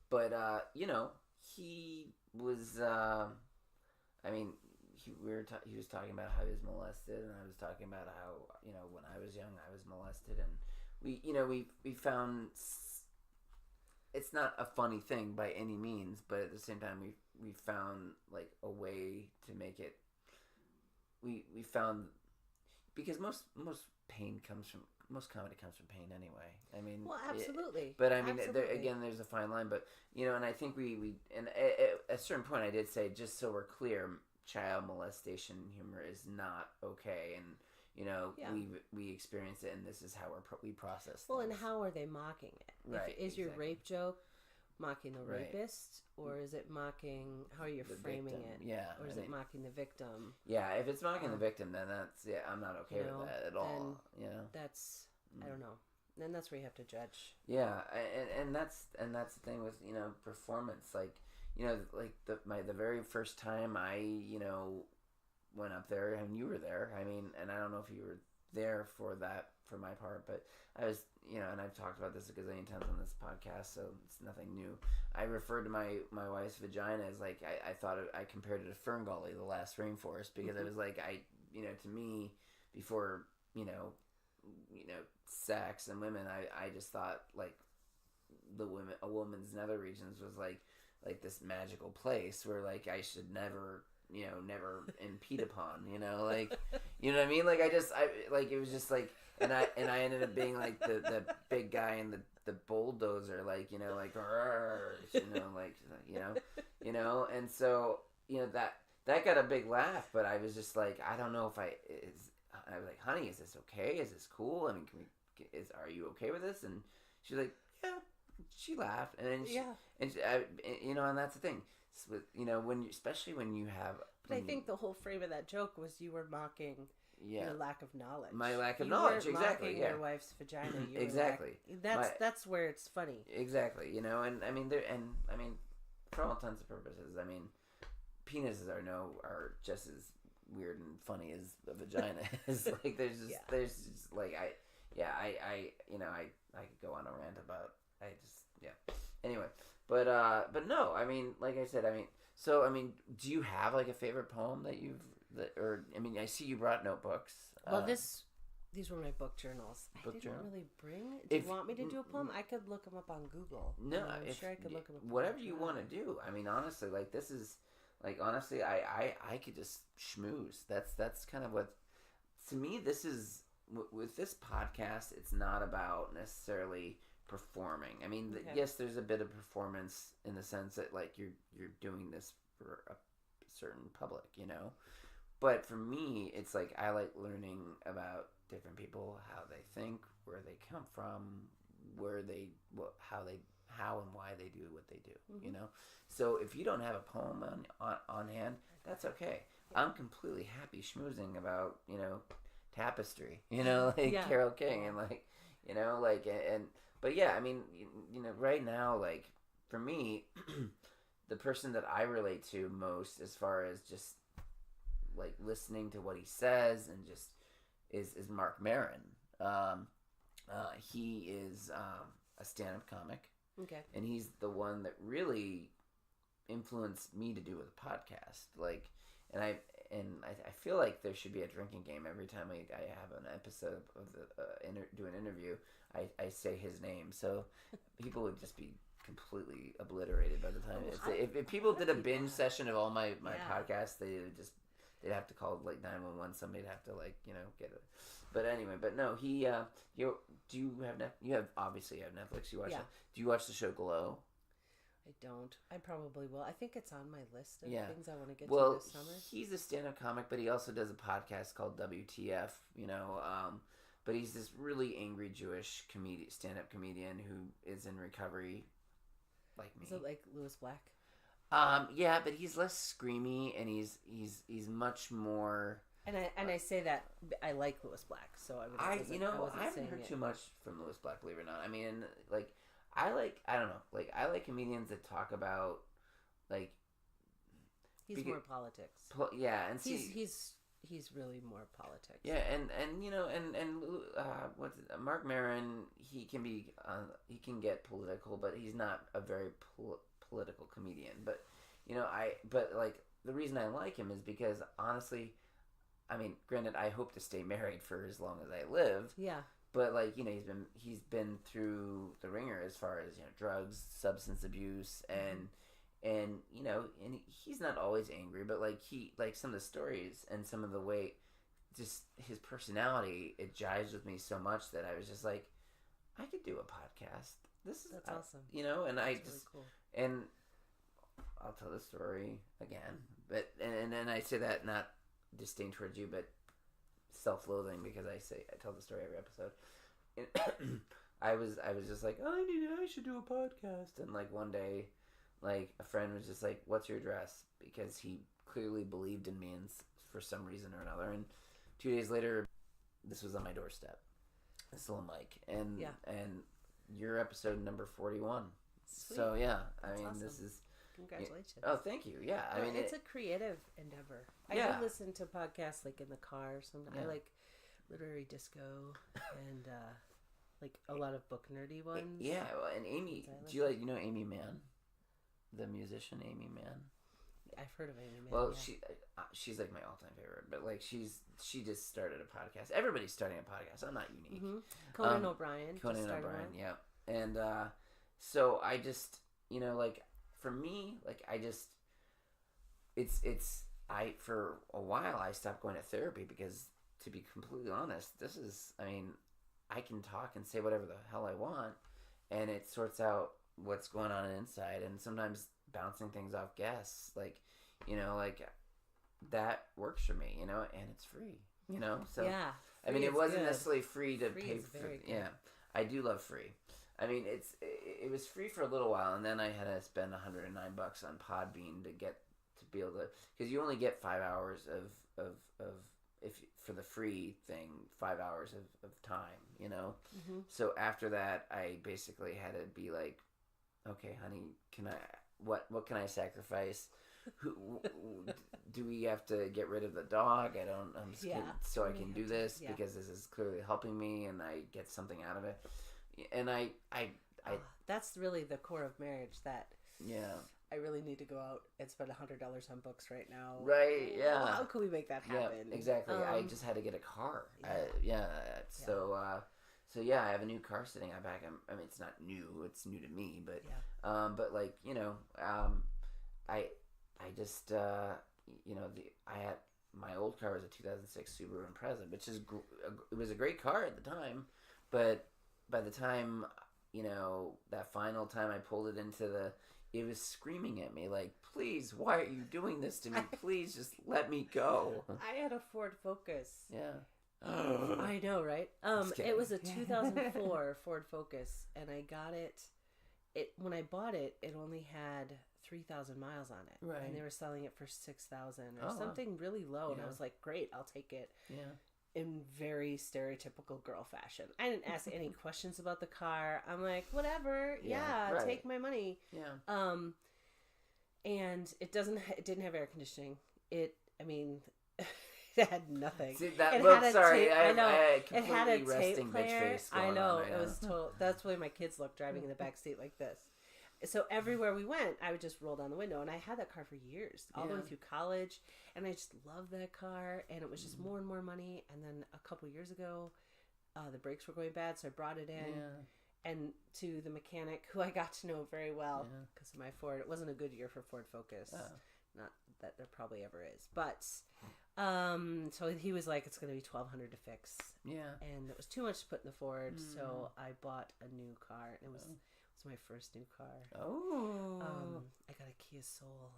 But you know, he was. I mean, he was talking about how he was molested, and I was talking about how, you know, when I was young, I was molested, and we found it's not a funny thing by any means, but at the same time, we found like a way to make it. We found, because most pain comes from. Most comedy comes from pain anyway. I mean, well, absolutely. But I mean, there's a fine line. But you know, and I think we and at a certain point, I did say, just so we're clear, child molestation humor is not okay, and you know, we experience it, and this is how we process. Well, things. And how are they mocking it? Right. Is your rape joke mocking the rapist, or is it mocking how you're framing it? Yeah. Or is it mocking the victim? Yeah, if it's mocking the victim, then I'm not okay with that at all. You know, that's I don't know. Then that's where you have to judge. Yeah, and that's the thing with, you know, performance. Like, you know, like the very first time I, you know, went up there, and you were there. I mean, and I don't know if you were there for my part, but I was, you know, and I've talked about this a gazillion times on this podcast, so it's nothing new. I referred to my wife's vagina as like, I thought I compared it to Fern Gully, the last rainforest, because I was like, you know, to me, before, you know, sex and women, I just thought like a woman's nether regions was like like this magical place where like I should never, never impede upon, like, you know what I mean? Like I like, it was just like, and I ended up being like the big guy in the bulldozer, like, like, like, and so, that got a big laugh, but I was just like, I don't know if I was like, honey, is this okay? Is this cool? I mean, are you okay with this? And she's like, yeah. She laughed, and then and that's the thing, especially when you have. But I think the whole frame of that joke was you were mocking your lack of knowledge. My lack of knowledge, exactly. Mocking your wife's vagina. You exactly. That's where it's funny. Exactly. And I mean, for all intents and purposes, I mean, penises are just as weird and funny as a vagina is. Like there's just like I could go on a rant about. Anyway, but no, I mean, like I said, do you have like a favorite poem I see you brought notebooks. Well, these were my book journals. I didn't really bring. Do you want me to do a poem? I could look them up on Google. No, I'm sure I could look them up. Whatever you want to do. I mean, honestly, like this is like honestly, I could just schmooze. That's kind of what, to me, this is with this podcast. It's not about necessarily performing. I mean, yes, there's a bit of performance in the sense that like you're doing this for a certain public, but for me, it's like I like learning about different people, how they think, where they come from, how and why they do what they do, So if you don't have a poem on hand, that's okay. I'm completely happy schmoozing about Tapestry, Carole King, and like but yeah, I mean, right now, like, for me, the person that I relate to most as far as just, like, listening to what he says and just is Mark Maron. He is a stand-up comic. Okay. And he's the one that really influenced me to do a podcast. Like, and I feel like there should be a drinking game every time I have an episode of do an interview. I say his name, so people would just be completely obliterated by the time. If people did a binge session of all my podcasts, they'd have to call like 911. Somebody'd have to get it. But anyway, no, he do you have obviously have Netflix? You watch it? Do you watch the show Glow? I don't. I probably will. I think it's on my list of things I want to get to this summer. He's a stand-up comic, but he also does a podcast called WTF, but he's this really angry Jewish stand-up comedian who is in recovery, like me. Is it like Louis Black? Yeah, but he's less screamy, and he's much more. And I say that I like Louis Black, so I haven't heard too much from Louis Black, believe it or not. I mean, like. I don't know, like, I like comedians that talk about, like... He's more politics. And he's really more politics. Yeah, and what's it, Mark Maron, he can get political, but he's not a very political comedian. But, like, the reason I like him is because, honestly, I mean, granted, I hope to stay married for as long as I live. Yeah. But like he's been through the ringer as far as drugs, substance abuse, and he's not always angry, but like some of the stories and some of the way, just his personality, it jives with me so much that I was just like, I could do a podcast. That's awesome. And that's I just really cool. And I'll tell the story again, but and then I say that not disdain towards you, but self-loathing, because I tell the story every episode. And I was just like, I should do a podcast. And like one day, like a friend was just like, what's your address? Because he clearly believed in me and for some reason or another. And 2 days later, this was on my doorstep. This little mic, and your episode number 41. Sweet. So yeah, That's awesome. This is. Congratulations. Oh, thank you. Yeah, I mean, it's a creative endeavor. I do listen to podcasts like in the car. Sometimes I like literary disco and like a lot of book nerdy ones. Yeah, and Amy, do you Amy Mann, the musician Amy Mann? I've heard of Amy Mann. Well, she's like my all-time favorite, but like she just started a podcast. Everybody's starting a podcast. I'm not unique. Mm-hmm. Conan O'Brien. Yeah, and so I just like. for me, like I for a while I stopped going to therapy because, to be completely honest, I can talk and say whatever the hell I want, and it sorts out what's going on inside, and sometimes bouncing things off guests, like that works for me, and it's free, so yeah. I mean, it wasn't good. necessarily free to Free pay is for. very good. Yeah, I do love free. I mean, it was free for a little while, and then I had to spend $109 on Podbean to be able to, because you only get 5 hours of if for the free thing, 5 hours of time, Mm-hmm. So after that, I basically had to be like, okay, honey, what can I sacrifice? Do we have to get rid of the dog? I'm just kidding, so I can do this because this is clearly helping me and I get something out of it. And I that's really the core of marriage. That yeah, I really need to go out and spend $100 on books right now. right, yeah. How can we make that happen? Yeah, exactly. I just had to get a car. So I have a new car sitting out back. I mean, it's not new. It's new to me, but but like I just I had my old car was a 2006 Subaru Impreza, which is it was a great car at the time, but by the time that final time I pulled it it was screaming at me like, please, why are you doing this to me? Please just let me go. I had a Ford Focus. Yeah. I know, right? It was a 2004 Ford Focus, and I got it. When I bought it, it only had 3,000 miles on it, right? And they were selling it for 6,000 or something really low, and I was like, "Great, I'll take it." Yeah. In very stereotypical girl fashion, I didn't ask any questions about the car. I'm like, "Whatever, right. Take my money." Yeah. And it didn't have air conditioning. It had nothing. See, that it look, had sorry, I know. I It had a resting tape bitch player. face I going know. on right It was total. That's the way my kids look driving in the back seat like this. So everywhere we went, I would just roll down the window, and I had that car for years, all the way through college, and I just loved that car, and it was just more and more money. And then a couple years ago, the brakes were going bad, so I brought it in. And to the mechanic, who I got to know very well because of my Ford. It wasn't a good year for Ford Focus. Not that there probably ever is. But so he was like, it's going to be $1,200 to fix. Yeah. And it was too much to put in the Ford, so I bought a new car. It was my first new car. Oh. I got a Kia Soul.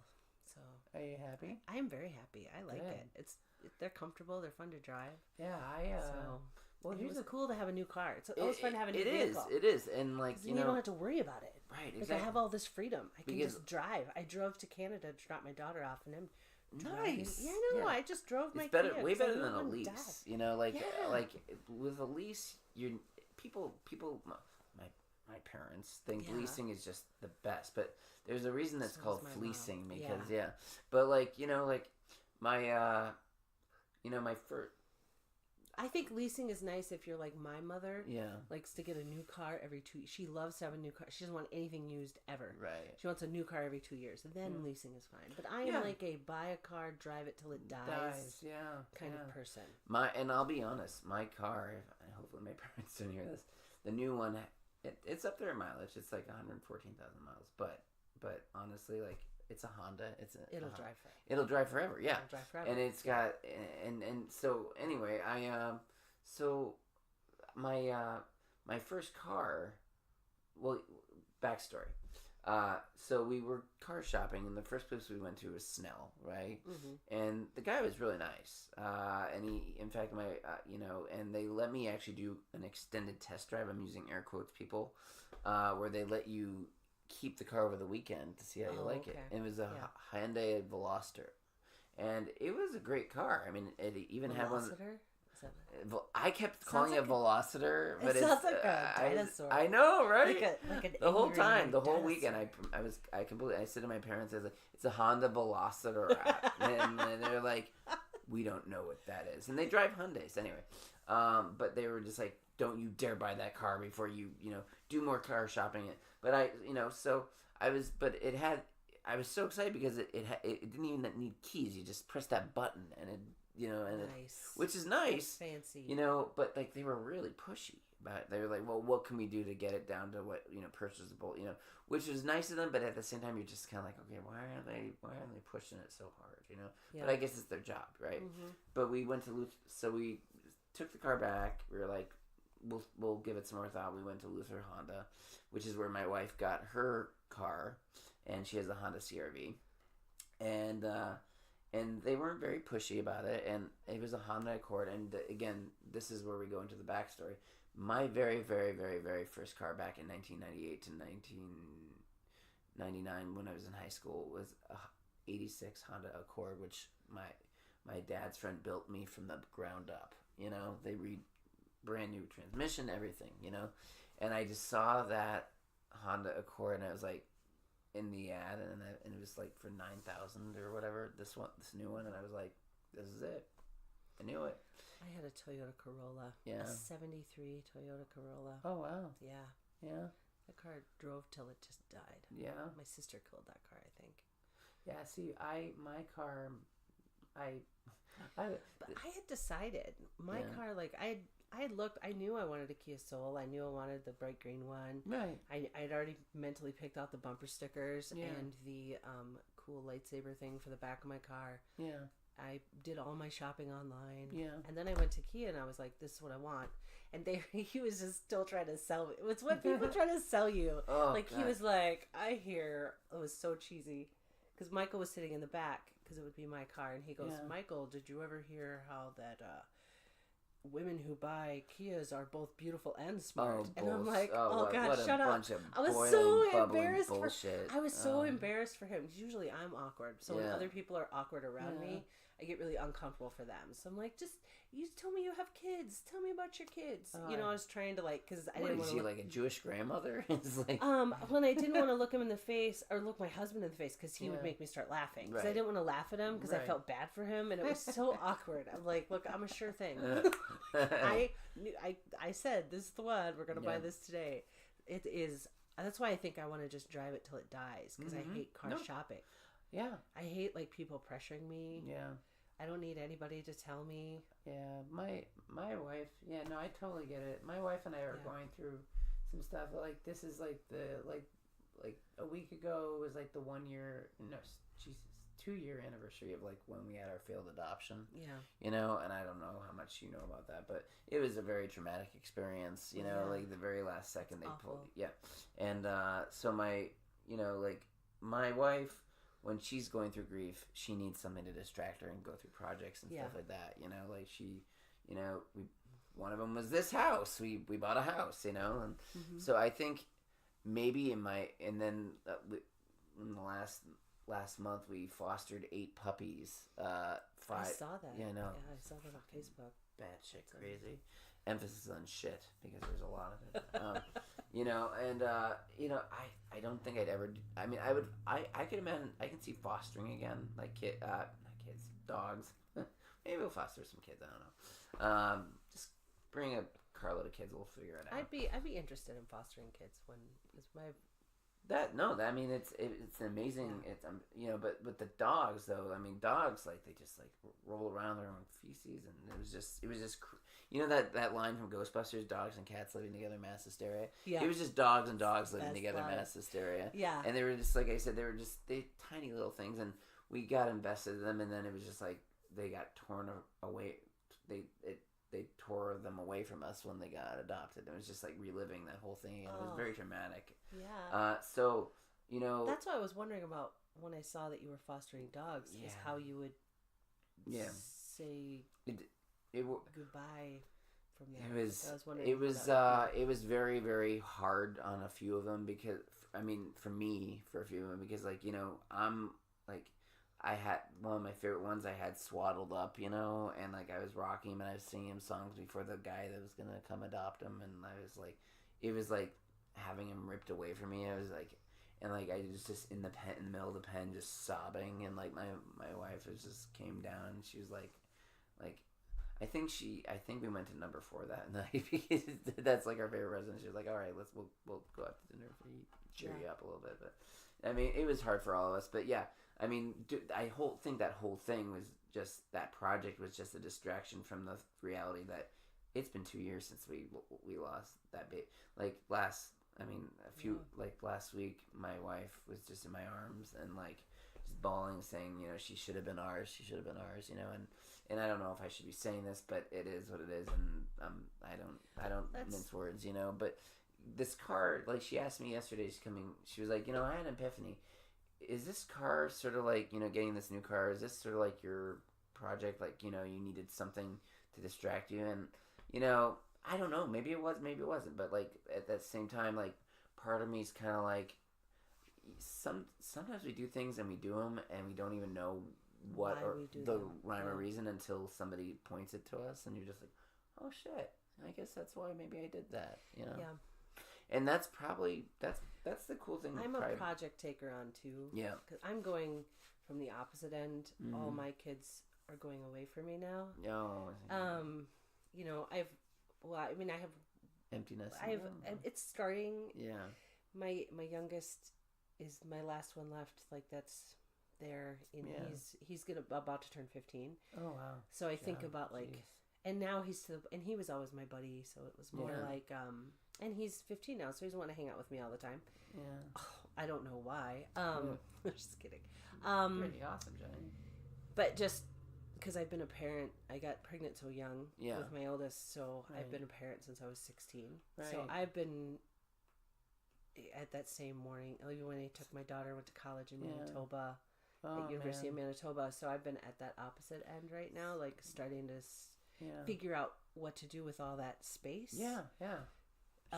So are you happy? I am very happy. I like it. They're comfortable. They're fun to drive. Yeah, Well, it was cool to have a new car. It's always fun to have a new vehicle. It is, and like you don't have to worry about it. Right, exactly. exactly. I have all this freedom. I can just drive. I drove to Canada to drop my daughter off, and I'm driving. Nice. Yeah, no, I just drove my. It's better, Kia, way so better no than a one lease. died. Like with a lease, people. My parents think leasing is just the best, but there's a reason that's called fleecing because but like my my first. I think leasing is nice if you're like my mother. Yeah. Likes to get a new car every 2 years. She loves to have a new car. She doesn't want anything used ever. Right. She wants a new car every 2 years. Then leasing is fine. But I am like a buy a car, drive it till it dies kind of person. And I'll be honest, my car, hopefully my parents don't hear this, the new one, it's up there in mileage. It's like 114,000 miles. But honestly, like, it's a Honda. It'll drive forever. It'll drive forever. Yeah. It'll drive forever. And it's got and so anyway, my first car. Well, backstory. So we were car shopping, and the first place we went to was Snell, right? Mm-hmm. And the guy was really nice. And he, in fact, and they let me actually do an extended test drive. I'm using air quotes, people, where they let you keep the car over the weekend to see how you like it. And it was a Hyundai Veloster, and it was a great car. I mean, it even had one. I kept calling it Velociter, but it sounds like a dinosaur. I know, right? Like the whole time, the whole weekend, I said to my parents, I was like, "It's a Honda Velociter," and they're like, "We don't know what that is," and they drive Hyundais anyway. But they were just like, "Don't you dare buy that car before you do more car shopping." But I was so excited because it didn't even need keys. You just press that button and it. Nice. Which is nice. That's fancy. But like they were really pushy. they were like, well, what can we do to get it down to what, purchasable, which is nice of them, but at the same time, you're just kind of like, okay, why aren't they pushing it so hard, Yeah. But I guess it's their job, right? Mm-hmm. But we went to Luther, so we took the car back. We were like, we'll give it some more thought. We went to Luther Honda, which is where my wife got her car, and she has a Honda CRV, and they weren't very pushy about it, and it was a Honda Accord. And again, this is where we go into the backstory. My very, very, very, very first car back in 1998 to 1999, when I was in high school, was a '86 Honda Accord, which my dad's friend built me from the ground up. They brand new transmission, everything. And I just saw that Honda Accord, and I was like, in the ad, and it was like for $9,000 or whatever. This new one, and I was like, this is it. I knew it. I had a Toyota Corolla. Yeah. A '73 Toyota Corolla. Oh wow. Yeah. Yeah. That car drove till it just died. Yeah. My sister killed that car, I think. Yeah. See, my car, But I had decided my car. Like I had looked. I knew I wanted a Kia Soul. I knew I wanted the bright green one. Right. I had already mentally picked out the bumper stickers Yeah. and the cool lightsaber thing for the back of my car. Yeah. I did all my shopping online. Yeah. And then I went to Kia and I was like, this is what I want. And he was just still trying to sell me. It's what people try to sell you. Oh, like, God. He was like, it was so cheesy. Because Michael was sitting in the back, because it would be my car. And he goes, Yeah. Michael, did you ever hear how that women who buy Kias are both beautiful and smart? Oh, and I'm like, God, what shut a up. bunch of I was boiling, so bubbling embarrassed. bullshit. I was so embarrassed for him. Usually I'm awkward. So when Yeah. other people are awkward around me, I get really uncomfortable for them. So I'm like, you tell me you have kids. Tell me about your kids. I was trying to because I didn't want to look like a Jewish grandmother. It's like when I didn't want to look him in the face or look my husband in the face because he would make me start laughing. Because I Right. didn't want to laugh at him because I Right. felt bad for him and it was so awkward. I'm like, look, I'm a sure thing. I said this is the one. We're gonna buy this today. It is. That's why I think I want to just drive it till it dies because I hate car shopping. Yeah. I hate people pressuring me. Yeah. I don't need anybody to tell me. Yeah, my wife. Yeah, no, I totally get it. My wife and I are going through some stuff. Like this is like like a week ago was like the 1 year. No, Jesus, 2-year anniversary of like when we had our failed adoption. Yeah. And I don't know how much you know about that, but it was a very traumatic experience. Like the very last second they pulled. Yeah, and so my my wife, when she's going through grief, she needs something to distract her and go through projects and stuff like that. Like she, one of them was this house. We bought a house, and so I think maybe in the last month we fostered 8 puppies. 5. I saw that. Yeah, I know. Yeah, I saw that on Facebook. Bad shit, crazy. Emphasis on shit because there's a lot of it. I don't think I'd ever. I mean, I could imagine. I can see fostering again, like not kids, dogs. Maybe we'll foster some kids. I don't know. Just bring a carload of kids. We'll figure it out. I'd be interested in fostering kids because my. I mean it's an amazing it's but the dogs though, I mean dogs like they just like roll around their own feces, and it was just that line from Ghostbusters, dogs and cats living together, mass hysteria. It was just dogs and dogs living together, mass hysteria. Yeah. And they were just, like I said, they tiny little things, and we got invested in them, and then it was just like they got torn away. They tore them away from us when they got adopted. It was just like reliving that whole thing, and it was very traumatic. Yeah. So, that's what I was wondering about when I saw that you were fostering dogs. Is how you would say goodbye from there. It was. I was wondering. It was very, very hard on a few of them because for a few of them because I'm like. I had one of my favorite ones. I had swaddled up, and like I was rocking him and I was singing him songs before the guy that was gonna come adopt him, and I was like, it was like having him ripped away from me. I was like, and like I was just in the middle of the pen, just sobbing, and like my wife came down, and she was like, I think we went to number 4 that night because that's like our favorite resident. She was like, all right, we'll go out to dinner for you, cheer you up a little bit, but I mean it was hard for all of us, but yeah. I mean, think that whole thing was just, that project was just a distraction from the reality that it's been 2 years since we lost that baby. Like last week, my wife was just in my arms and like just bawling, saying, you know, she should have been ours, you know, and I don't know if I should be saying this, but it is what it is, and I don't mince words, you know, but this car, like she asked me yesterday, she was like, you know, I had an epiphany. Is this car sort of like, you know, getting this new car, is this sort of like your project, like, you know, you needed something to distract you? And, you know, I don't know, maybe it was, maybe it wasn't, but like at that same time, like part of me is kind of like, sometimes we do things and we do them and we don't even know what or the rhyme or reason until somebody points it to us, and you're just like, oh shit, I guess that's why maybe I did that, you know? Yeah. And that's probably, that's the cool thing. I'm a project taker on too. Yeah. Because I'm going from the opposite end. Mm-hmm. All my kids are going away from me now. Oh. You know, I have emptiness. It's starting. Yeah. My youngest is my last one left. Like that's there. And he's about to turn 15. Oh wow. So I think about like, and now and he was always my buddy. So it was more like, and he's 15 now, so he's wanting to hang out with me all the time. Yeah. Oh, I don't know why. Just kidding. Pretty awesome, Jenny. But just because I've been a parent, I got pregnant so young with my oldest, so I've been a parent since I was 16. Right. So I've been at that same morning, even when I took my daughter, went to college in Manitoba, at University of Manitoba. So I've been at that opposite end right now, like starting to figure out what to do with all that space. Yeah, yeah.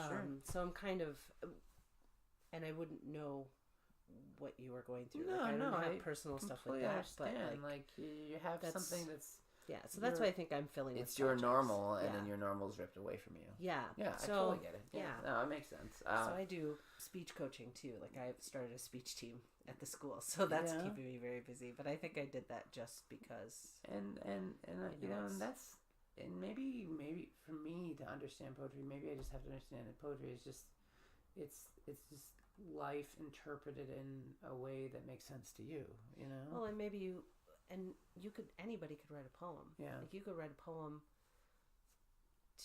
Sure. So I'm kind of, and I wouldn't know what you were going through. No, like, I don't have personal stuff with that. Understand. But like you have something that's so that's why I think I'm filling. It's your normal, and then your normal is ripped away from you. Yeah, yeah. So, I totally get it. Yeah, no, it makes sense. So I do speech coaching too. Like I've started a speech team at the school, so that's keeping me very busy. But I think I did that just because. And you know, and that's. And maybe for me to understand poetry, maybe I just have to understand that poetry is just, it's just life interpreted in a way that makes sense to you, you know? Well, and maybe anybody could write a poem. Yeah. Like you could write a poem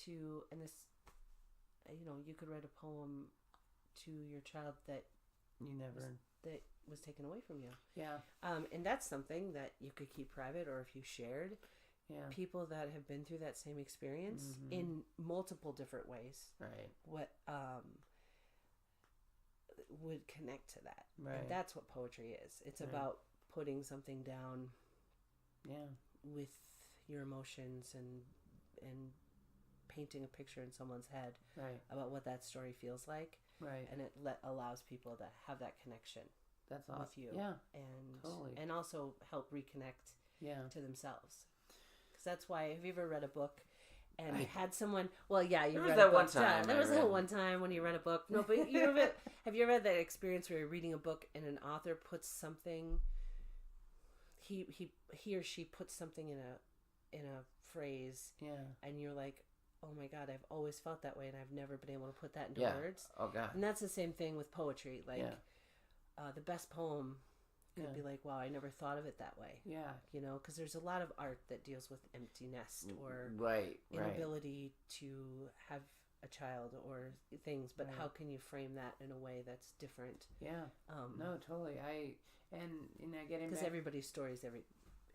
to, and this, you know, you could write a poem to your child that was taken away from you. Yeah. And that's something that you could keep private, or if you shared. Yeah. People that have been through that same experience in multiple different ways, right? What would connect to that? Right. And that's what poetry is. It's about putting something down, with your emotions and painting a picture in someone's head, about what that story feels like, and it allows people to have that connection. That's awesome. With you, and totally. And also help reconnect to themselves. That's why, have you ever read a book and had someone, you read that one time. There was that one time when you read a book. No, but have you ever had that experience where you're reading a book and an author puts something, he or she puts something in a phrase, and you're like, oh my God, I've always felt that way and I've never been able to put that into words. Oh God. And that's the same thing with poetry. Like, the best poem could be like, wow, I never thought of it that way. Yeah. You know, because there's a lot of art that deals with empty nest or inability to have a child or things, but how can you frame that in a way that's different? Yeah. No, totally. Getting because everybody's story is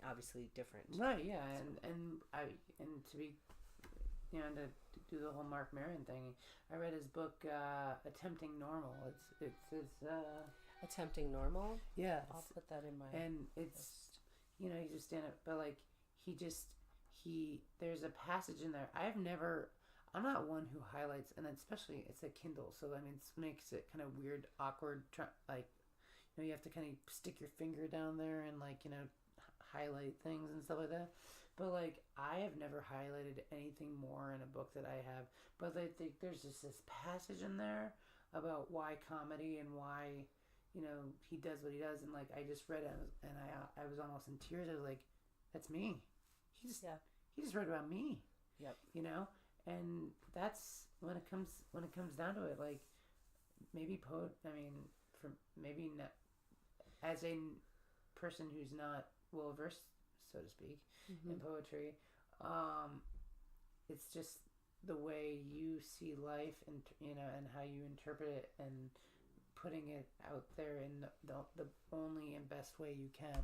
obviously different. Right. Yeah. And to be, you know, to do the whole Mark Maron thing, I read his book, Attempting Normal. It's Attempting Normal? Yeah. I'll put that in my... And it's, you know, he's just stand up, but like, there's a passage in there. I'm not one who highlights, and especially it's a Kindle, so I mean, it makes it kind of weird, awkward, like, you know, you have to kind of stick your finger down there and like, you know, highlight things and stuff like that. But like, I have never highlighted anything more in a book that I have, but I think there's just this passage in there about why comedy and why, you know, he does what he does, and like I just read it, and I was almost in tears. I was like, "That's me." He just read about me. Yep. You know, and that's when it comes down to it. Like maybe not, as a person who's not well versed, so to speak, in poetry, it's just the way you see life, and and how you interpret it, and putting it out there in the only and best way you can,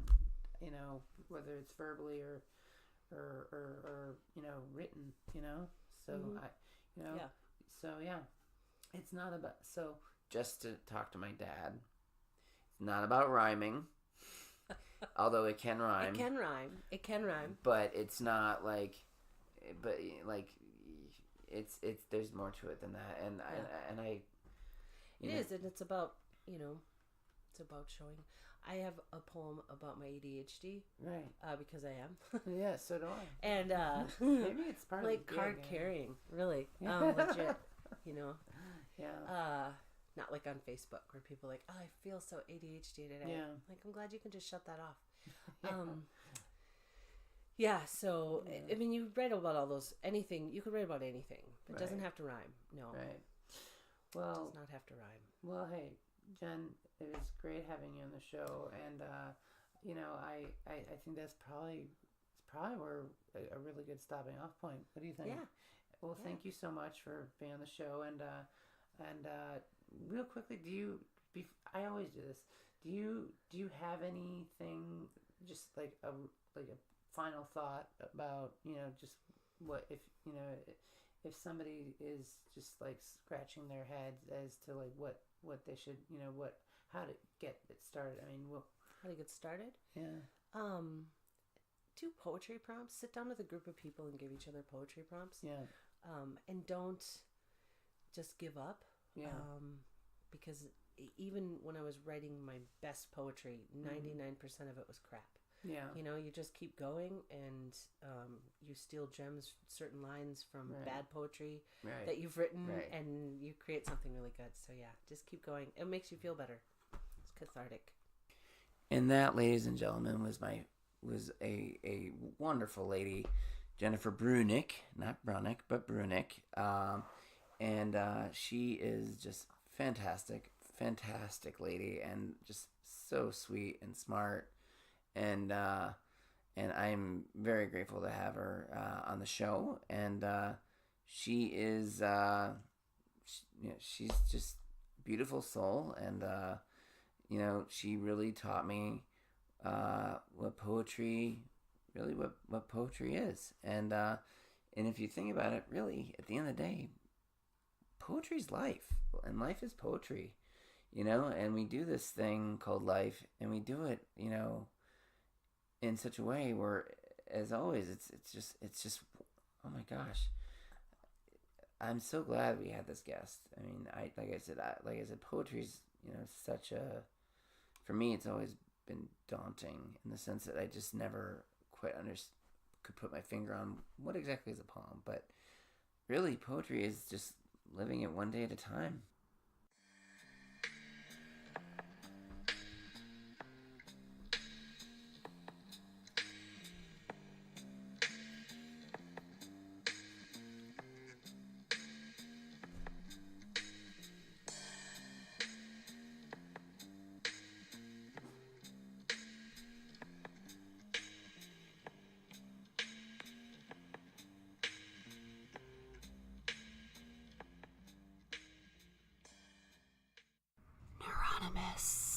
whether it's verbally or written, so Yeah. so yeah, it's not about, so Just to talk to my dad, it's not about rhyming, although it can rhyme. It can rhyme. But it's not like, it's there's more to it than that, and I It is, and it's about, it's about showing. I have a poem about my ADHD, right, because I am. yeah, so do I. And maybe it's part like of the card gig, carrying, really, legit, yeah, not like on Facebook where people are like, oh, I feel so ADHD today. Yeah. Like, I'm glad you can just shut that off. Yeah, so I mean, you write about all those, anything, you could write about anything. It Right. doesn't have to rhyme. No, right. it Well, does not have to rhyme. well, hey, Jen, it was great having you on the show, and I think that's probably where a really good stopping off point. What do you think? Yeah. Well, Yeah. thank you so much for being on the show, and real quickly, I always do this. Do you have anything, just like a final thought about, just what if somebody is just like scratching their heads as to like what they should, how to get it started? I mean, How to get started? yeah, Do poetry prompts. Sit down with a group of people and give each other poetry prompts. yeah, And don't just give up. yeah, Because even when I was writing my best poetry, 99% of it was crap. yeah, You just keep going, and you steal gems, certain lines from Right. bad poetry right. that you've written, Right. and you create something really good. So yeah, just keep going. It makes you feel better. It's cathartic. And that, ladies and gentlemen, was a wonderful lady, Jennifer Brunick, not Brunick, but Brunick, and she is just fantastic lady, and just so sweet and smart, and I'm very grateful to have her on the show, and she is she's just a beautiful soul, and she really taught me what poetry is, and if you think about it, really, at the end of the day, poetry's life, and life is poetry, and we do this thing called life, and we do it, in such a way where, as always, it's just oh my gosh, I'm so glad we had this guest. I mean, like I said, poetry's, such a, for me, it's always been daunting, in the sense that I just never quite could put my finger on what exactly is a poem, but really, poetry is just living it one day at a time. Anonymous.